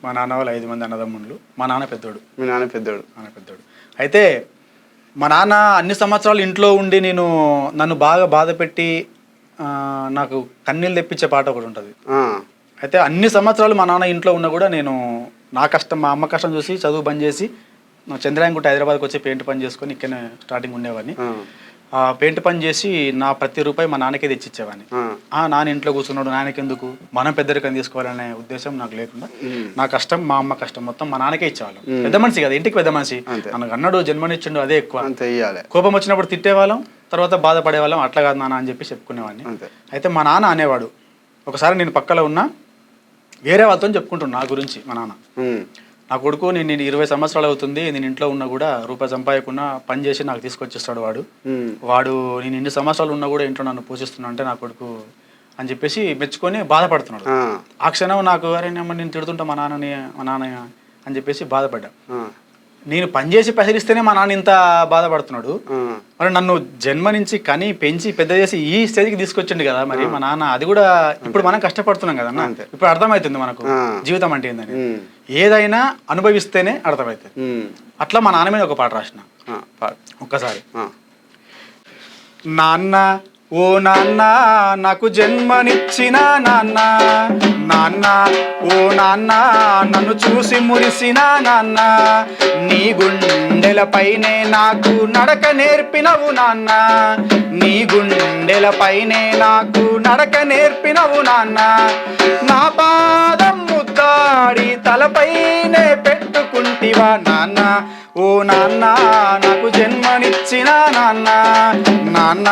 మా నాన్న వాళ్ళు 5 మంది అన్నదమ్ముళ్ళు. మా నాన్న పెద్దోడు. మీ నాన్న పెద్దోడు. అయితే మా నాన్న అన్ని సంవత్సరాలు ఇంట్లో ఉండి నన్ను బాగా బాధ పెట్టి నాకు కన్నీళ్ళు తెప్పించే పాట ఒకటి ఉంటుంది. అయితే అన్ని సంవత్సరాలు మా నాన్న ఇంట్లో ఉన్నా కూడా నేను నా కష్టం, మా అమ్మ కష్టం చూసి చదువు బంద్ చేసి చంద్రాయనగుట్ట హైదరాబాద్కి వచ్చి పెయింట్ పని చేసుకొని ఇక్కడనే స్టార్టింగ్ ఉండేవాడిని. ఆ పెయింట్ పని చేసి నా ప్రతి రూపాయి మా నాన్నకే తెచ్చిచ్చేవాడిని. నాన్న ఇంట్లో కూర్చున్నాడు, నాన్నకి ఎందుకు, మనం పెద్దరికం తీసుకోవాలనే ఉద్దేశం నాకు లేకుండా నా కష్టం, మా అమ్మ కష్టం మొత్తం మా నాన్నకే ఇచ్చేవాళ్ళం. పెద్ద మనిషి కదా, ఇంటికి పెద్ద మనిషి, మనకు అన్నాడు, జన్మనిచ్చిండు, అదే ఎక్కువ. కోపం వచ్చినప్పుడు తిట్టేవాళ్ళం, తర్వాత బాధపడేవాళ్ళం. అట్లా కాదు నాన్న అని చెప్పి చెప్పుకునేవాడిని. అయితే మా నాన్న అనేవాడు, ఒకసారి నేను పక్కలో ఉన్నా వేరే వాళ్ళతో చెప్పుకుంటున్నా నా గురించి. మా నాన్న, నా కొడుకు నేను 20 సంవత్సరాలు అవుతుంది, నేను ఇంట్లో ఉన్నా కూడా రూపాయి సంపాదకుండా పని చేసి నాకు తీసుకొచ్చేస్తాడు వాడు నేను ఇన్ని సంవత్సరాలు ఉన్నా కూడా ఇంట్లో నన్ను పోషిస్తున్నా అంటే నా కొడుకు అని చెప్పేసి మెచ్చుకొని బాధపడుతున్నాడు. ఆ క్షణం నాకు అరే నేను తిడుతుంటా మా నాన్న అని చెప్పేసి బాధపడ్డా. నేను పనిచేసి పసిరిస్తేనే మా నాన్న ఇంత బాధపడుతున్నాడు, మరి నన్ను జన్మనించి కని పెంచి పెద్ద చేసి ఈ స్టేజ్కి తీసుకొచ్చిండు కదా మరి మా నాన్న. అది కూడా ఇప్పుడు మనం కష్టపడుతున్నాం కదన్నా, ఇప్పుడు అర్థమవుతుంది మనకు జీవితం అంటే ఏందని. ఏదైనా అనుభవిస్తేనే అర్థమవుతుంది. అట్లా మా నాన్న మీద ఒక పాట రాసిన. ఒక్కసారి, నాన్న ఓ నాన్న నాకు జన్మనిచ్చిన నాన్న, నాన్న ఓ నాన్న నన్ను చూసి మురిసిన నాన్న, నీ గుండెలపైనే నాకు నడక నేర్పినవు నాన్న, నీ గుండెలపైనే నాకు నడక నేర్పినవు నాన్న, నా పాదం ముద్దాడి తలపైనే పెట్టుకుంటివా నాన్న, ఓ నాన్న నాకు జన్మనిచ్చిన నాన్న, నాన్న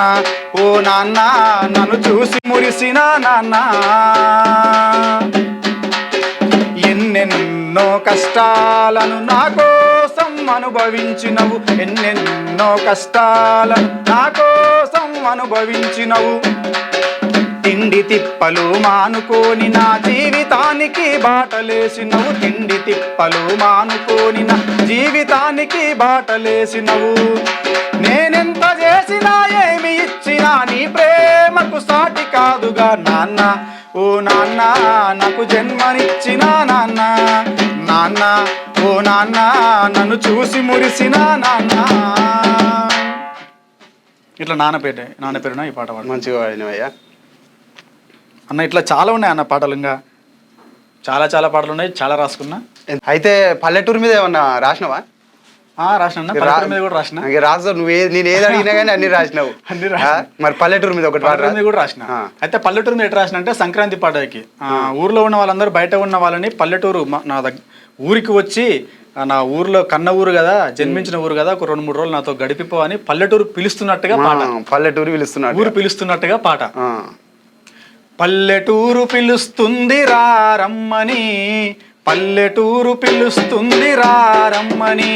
ఓ నాన్న నన్ను చూసి మురిసిన నాన్న. ఎన్నెన్నో కష్టాలను నా కోసం అనుభవించినవు, ఎన్నెన్నో కష్టాలను నా కోసం అనుభవించినవు, తిండి తిప్పలు మానుకోని నా జీవితానికి బాటలేసినవు, తిండి తిప్పలు మానుకోని నా జీవితానికి బాటలేసినవు, నేనెంత చేసినా ఏమి ఇచ్చినా నీ ప్రేమకు సాటి కాదుగా నాన్న, ఓ నాన్న నాకు జన్మనిచ్చిన నాన్న, నాన్న ఓ నాన్న నన్ను చూసి మురిసిన నాన్న. ఇట్లా నాన్న పేరున ఈ పాట పాడు. మంచిగా పాడినవయ్యా అన్న. ఇట్లా చాలా ఉన్నాయి అన్న పాటలు, ఇంకా చాలా పాటలు ఉన్నాయి, చాలా రాసుకున్నా. అయితే పల్లెటూరు మీద ఏమన్నా రాసినవా? రాసిన పల్లెటూరు మీద కూడా రాసిన. రాసు నువ్వు నేను ఏది అడిగినా కానీ అన్ని రాసినావు. మరి పల్లెటూరు మీద ఒకటి పాట మీద కూడా రాసిన. అయితే పల్లెటూరు మీద ఎట్లా రాసిన అంటే సంక్రాంతి పాటకి ఊర్లో ఉన్న వాళ్ళందరూ బయట ఉన్న వాళ్ళని పల్లెటూరు నా ఊరికి వచ్చి, నా ఊర్లో కన్న ఊరు కదా, జన్మించిన ఊరు కదా, ఒక 2-3 రోజులు నాతో గడిపిపో అని పల్లెటూరు పిలుస్తున్నట్టుగా పాట. పల్లెటూరు పిలుస్తున్నా, ఊరు పిలుస్తున్నట్టుగా పాట. పల్లెటూరు పిలుస్తుంది రారమ్మని, పల్లెటూరు పిలుస్తుంది రారమ్మని,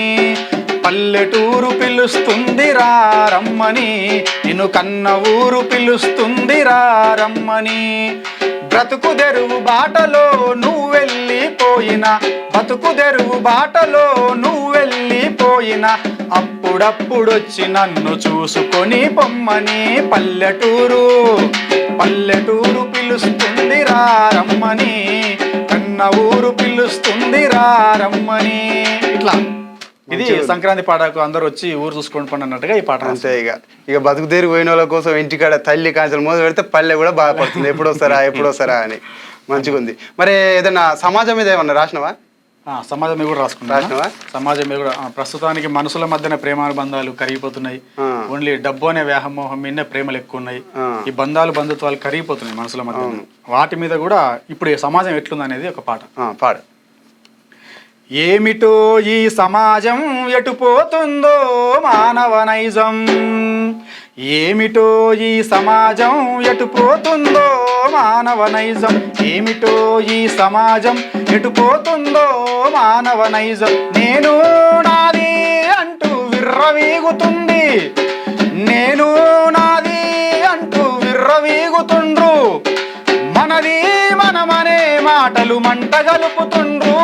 పల్లెటూరు పిలుస్తుంది రారమ్మని, నిన్ను కన్న ఊరు పిలుస్తుంది రారమ్మని, బ్రతుకు తెరువు బాటలో నువ్వు వెళ్ళిపోయినా, బతుకు తెరువు బాటలో నువ్వు వెళ్ళిపోయినా, అప్పుడప్పుడొచ్చి నన్ను చూసుకొని పొమ్మని, పల్లెటూరు పల్లెటూరు పిలుస్తుంది రారమ్మని, కన్న ఊరు పిలుస్తుంది రారమ్మని. ఇట్లా ఇది సంక్రాంతి పాటకు అందరూ వచ్చి ఊరు చూసుకొని పండి అన్నట్టుగా ఈ పాట. అంతే. ఇక బతుకు తీరు పోయిన వాళ్ళ కోసం ఇంటికాడ తల్లి కాంచెలు మోసం పెడితే పల్లె కూడా బాధపడుతుంది, ఎప్పుడొస్తారా అని. మంచిగా ఉంది. మరి ఏదైనా సమాజం మీద ఏమన్నా రాసినవా? సమాజం మీద కూడా రాసుకున్నా. రాసినవా? సమాజం మీద కూడా ప్రస్తుతానికి మనుషుల మధ్యన ప్రేమానుబంధాలు కరిగిపోతున్నాయి. ఓన్లీ డబ్బు అనే వ్యామోహం మీదనే ప్రేమలు ఎక్కువ ఉన్నాయి. ఈ బంధాలు బంధుత్వాలు కరిగిపోతున్నాయి మనుషుల మధ్య. వాటి మీద కూడా ఇప్పుడు ఈ సమాజం ఎట్లుంది అనేది ఒక పాట. పాడు. ఏమిటో ఈ సమాజం ఎటుపోతుందో మానవ నైజం, ఏమిటో ఈ సమాజం ఎటుపోతుందో మానవ నైజం, ఏమిటో ఈ సమాజం ఎటుపోతుందో మానవ నైజం. నేను నాది అంటూ విర్రవీగుతుంది, నేను నాది అంటూ విర్రవీగుతుండ్రు, మనది మనమనే మాటలు మంట గలుపుతుండ్రు.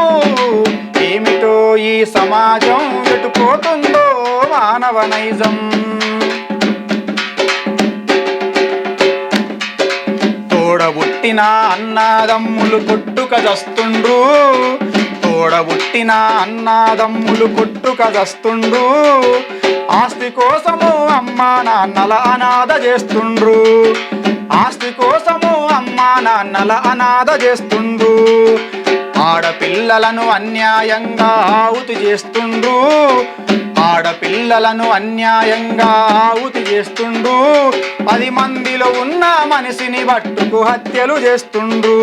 ఏమిటో ఈ సమాజం ఎటుపోతుందో మానవ నైజం. తోడబుట్టిన అన్నాదమ్ములు కొట్టుక చస్తుండ్రు, తోడబుట్టిన అన్నాదమ్ములు కొట్టుక చస్తుండ్రు, ఆస్తి కోసము అమ్మా నాన్నల అనాథ చేస్తుండ్రు, ఆస్తి కోసము అమ్మా నాన్నల అనాథ చేస్తుండ్రు, ఆడపిల్లలను అన్యాయంగా ఆహుతి చేస్తుండ్రు, ఆడపిల్లలను అన్యాయంగా ఆహుతి చేస్తుండ్రు, 10 మందిలో ఉన్న మనిషిని పట్టుకు హత్యలు చేస్తుండ్రు.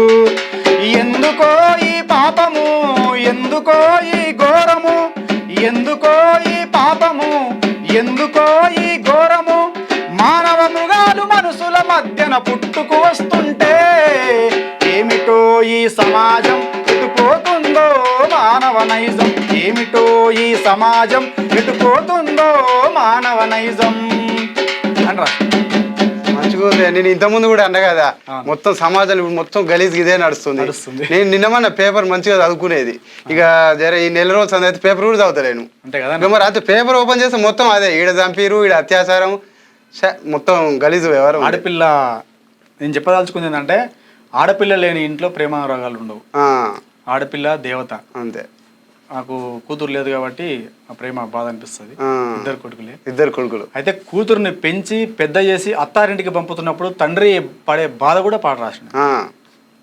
ఎందుకో ఈ పాపము, ఎందుకో ఈ ఘోరము, ఎందుకో ఈ పాపము, ఎందుకో ఈ ఘోరము, మానవ మృగాలు మనుషుల మధ్యన పుట్టుకు వస్తుంటే ఏమిటో ఈ సమాజం ఎటుపోతుందో మానవ నైజం, ఏమిటో ఈ సమాజం ఎటుపోతుందో మానవ నైజం అనరా. మంచిగా నేను ఇంతకుముందు కూడా అన్నా కదా, మొత్తం సమాజం ఇప్పుడు మొత్తం గలీజ్ ఇదే నడుస్తుంది. నేను నిన్నమన్న పేపర్ మంచిగా చదువుకునేది, ఇక జర ఈ నెల రోజులు అయితే పేపర్ కూడా చదువుతలేను అంతే కదా. ఇక మరి అయితే పేపర్ ఓపెన్ చేస్తే మొత్తం అదే, ఈడ చంపిరు, ఈడ అత్యాచారం, మొత్తం గలీజు వ్యవహారం. ఆడపిల్ల నేను చెప్పదలుచుకుంది ఏంటంటే, ఆడపిల్ల లేని ఇంట్లో ప్రేమ రోగాలు ఉండవు. ఆడపిల్ల దేవత. అంతే. నాకు కూతురు లేదు కాబట్టి ఆ ప్రేమ బాధ అనిపిస్తుంది. ఇద్దరు కొడుకులు అయితే కూతురుని పెంచి పెద్ద చేసి అత్తారింటికి పంపుతున్నప్పుడు తండ్రి పడే బాధ కూడా పాట రాసిన.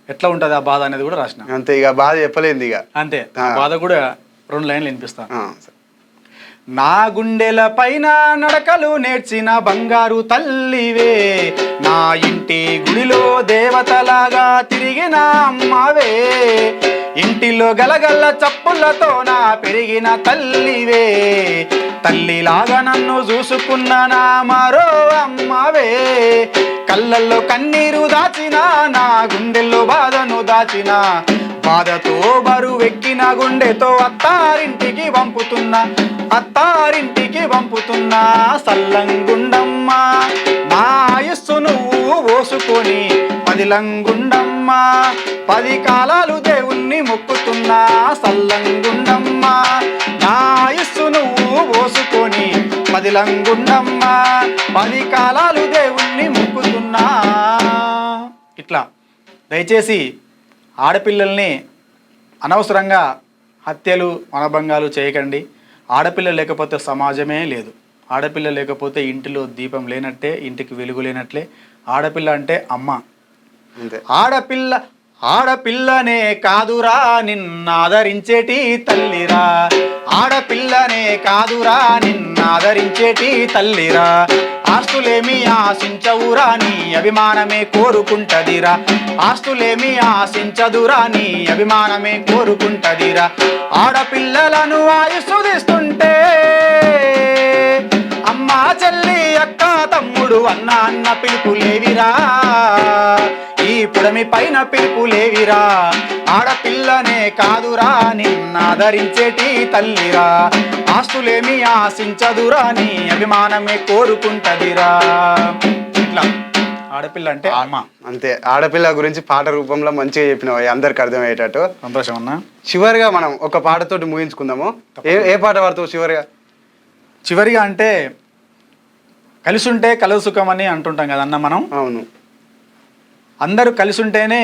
ఎట్లా ఉంటది ఆ బాధ అనేది కూడా రాసిన. అంతే, ఇక బాధ చెప్పలేదు ఇక. అంతే, బాధ కూడా 2 లైన్లు వినిపిస్తాను. నా గుండెల పైన నడకలు నేర్చిన బంగారు తల్లివే, నా ఇంటి గుడిలో దేవతలాగా తిరిగిన అమ్మవే, ఇంటిలో గలగల్ల చప్పులతో నా పెరిగిన తల్లివే, తల్లిలాగా నన్ను చూసుకున్న నా మరో అమ్మవే, కళ్ళల్లో కన్నీరు దాచిన నా గుండెల్లో బాధను దాచిన, బాధతో బరువెక్కిన గుండెతో అత్తారింటికి పంపుతున్నా, అత్తారింటికి పంపుతున్నా, సల్లంగుండమ్మా నా ఆయుస్సు నువ్వు పోసుకొని 10 లంగుండమ్మా, 10 కాలాలు దేవుణ్ణి మొక్కుతున్నా, సల్లంగుండమ్మా నా ఆయుస్సు నువ్వు పోసుకొని 10 లంగుండమ్మా, 10 కాలాలు దేవుణ్ణి మొక్కుతున్నా. ఇట్లా దయచేసి ఆడపిల్లల్ని అనవసరంగా హత్యలు మనభంగాలు చేయకండి. ఆడపిల్ల లేకపోతే సమాజమే లేదు. ఆడపిల్ల లేకపోతే ఇంటిలో దీపం లేనట్టే, ఇంటికి వెలుగు లేనట్లే. ఆడపిల్ల అంటే అమ్మ. ఆడపిల్ల ఆడపిల్లనే కాదురా నిన్నాదరించేటి తల్లిరా, ఆడపిల్లనే కాదురా నిన్నాదరించేటి తల్లిరా, ఆస్తులేమి ఆశించవురా నీ అభిమానమే కోరుకుంటదిరా, ఆస్తులేమి ఆశించదురా నీ అభిమానమే కోరుకుంటదిరా, ఆడపిల్లలను ఆయుస్సుదిస్తుంటే అమ్మా చెల్లి అక్క తమ్ముడు అన్న అన్న పిలుపులేవిరా, ఈ పుడమి పైన పిలుపులేవిరా, ఆడపిల్లనే కాదురా నిన్నాదరించేటి తల్లిరా, ఆస్తులేమి ఆశించదురా నీ అభిమానమే కోరుకుంటదిరా. ఇట్లా ఆడపిల్ల అంటే అమ్మ. అంతే. ఆడపిల్ల గురించి పాట రూపంలో మంచిగా చెప్పినావు, అందరికి అర్థమయ్యేటట్టు. సంతోషం అన్న. చివరిగా మనం ఒక పాటతోటి ముగించుకుందాము. ఏ పాట పాడుతావు చివరిగా? చివరిగా అంటే కలిసి ఉంటే కలదు సుఖం అని అంటుంటాం కదన్న మనం. అవును. అందరూ కలిసి ఉంటేనే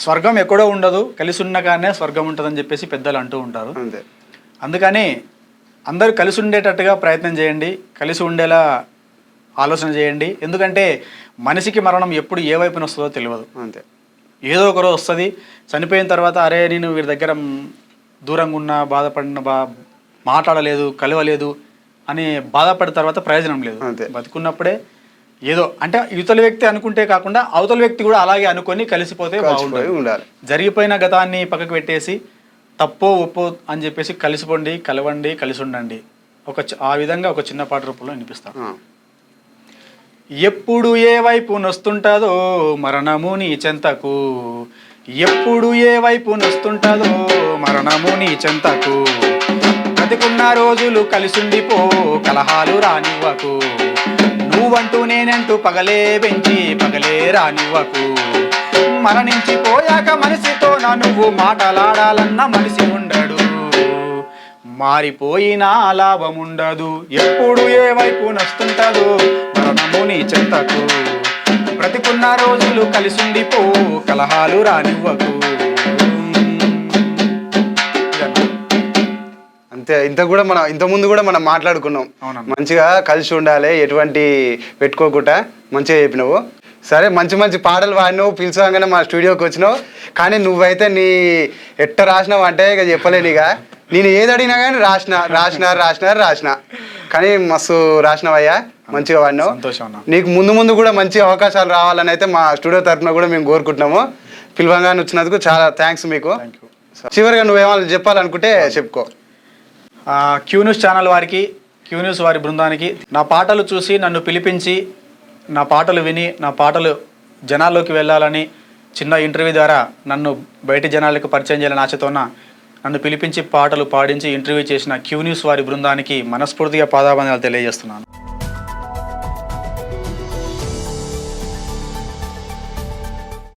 స్వర్గం ఎక్కడో ఉండదు, కలిసి ఉన్నగానే స్వర్గం ఉంటుందని చెప్పేసి పెద్దలు అంటూ ఉంటారు. అంతే. అందుకని అందరూ కలిసి ఉండేటట్టుగా ప్రయత్నం చేయండి, కలిసి ఉండేలా ఆలోచన చేయండి. ఎందుకంటే మనిషికి మరణం ఎప్పుడు ఏ వైపున వస్తుందో తెలియదు. అంతే. ఏదో ఒకరోజు వస్తుంది. చనిపోయిన తర్వాత అరే నేను వీరి దగ్గర దూరంగా ఉన్న బాధపడిన మాట్లాడలేదు కలవలేదు అని బాధపడిన తర్వాత ప్రయోజనం లేదు. అంతే. బతుకున్నప్పుడే ఏదో అంటే యువతల వ్యక్తి అనుకుంటే కాకుండా అవతల వ్యక్తి కూడా అలాగే అనుకొని కలిసిపోతే బాగుంటుంది. ఉండాలి. జరిగిపోయిన గతాన్ని పక్కకు పెట్టేసి తప్పో ఒప్పో అని చెప్పేసి కలిసిపోండి, కలవండి, కలిసి ఉండండి. ఆ విధంగా ఒక చిన్న పాట రూపంలో వినిపిస్తాను. ఎప్పుడు ఏ వైపు నొస్తుంటుందో మరణము నీ చెంతకు, ఎప్పుడు ఏ వైపు నొస్తుంటుందో మరణము నీ చెంతకు, బ్రతికున్న రోజులు కలిసుండిపో కలహాలు రానివ్వకు, నువ్వంటూ నేనంటూ పగలే పెంచి పగలే రానివ్వకు, మరణించి పోయాక మనిషితో నువ్వు మాటలాడాలన్న మనిషి ఉండడు, మారిపోయినా లాభం ఉండదు, ఎప్పుడు ఏ వైపు నొస్తుంటదో మరణము నీ చెంతకు, బ్రతికున్న రోజులు కలిసుండిపో కలహాలు రానివ్వకు. అంతే. ఇంతకుముందు కూడా మనం మాట్లాడుకున్నాం. మంచిగా కలిసి ఉండాలి, ఎటువంటి పెట్టుకోకుండా మంచిగా చెప్పినావు. సరే, మంచి మంచి పాటలు పాడినావు, పిలిచాగానే మా స్టూడియోకి వచ్చినావు. కానీ నువ్వైతే నీ ఎట్ట రాసినావు అంటే ఇక చెప్పలేను. ఇక నేను ఏది అడిగినా కానీ రాసిన కానీ మస్తు రాసినావయ్యా, మంచిగా పాడినావు. నీకు ముందు కూడా మంచి అవకాశాలు రావాలని అయితే మా స్టూడియో తరఫున కూడా మేము కోరుకుంటున్నాము. పిలవంగానే వచ్చినందుకు చాలా థ్యాంక్స్ మీకు. చివరిగా నువ్వేమైనా చెప్పాలనుకుంటే చెప్పుకో. క్యూ న్యూస్ ఛానల్ వారికి, క్యూ న్యూస్ వారి బృందానికి, నా పాటలు చూసి నన్ను పిలిపించి నా పాటలు విని నా పాటలు జనాల్లోకి వెళ్ళాలని చిన్న ఇంటర్వ్యూ ద్వారా నన్ను బయటి జనాలకు పరిచయం చేయాలని ఆశతోన నన్ను పిలిపించి పాటలు పాడించి ఇంటర్వ్యూ చేసిన క్యూ న్యూస్ వారి బృందానికి మనస్ఫూర్తిగా పాదాబంధాలు తెలియజేస్తున్నాను.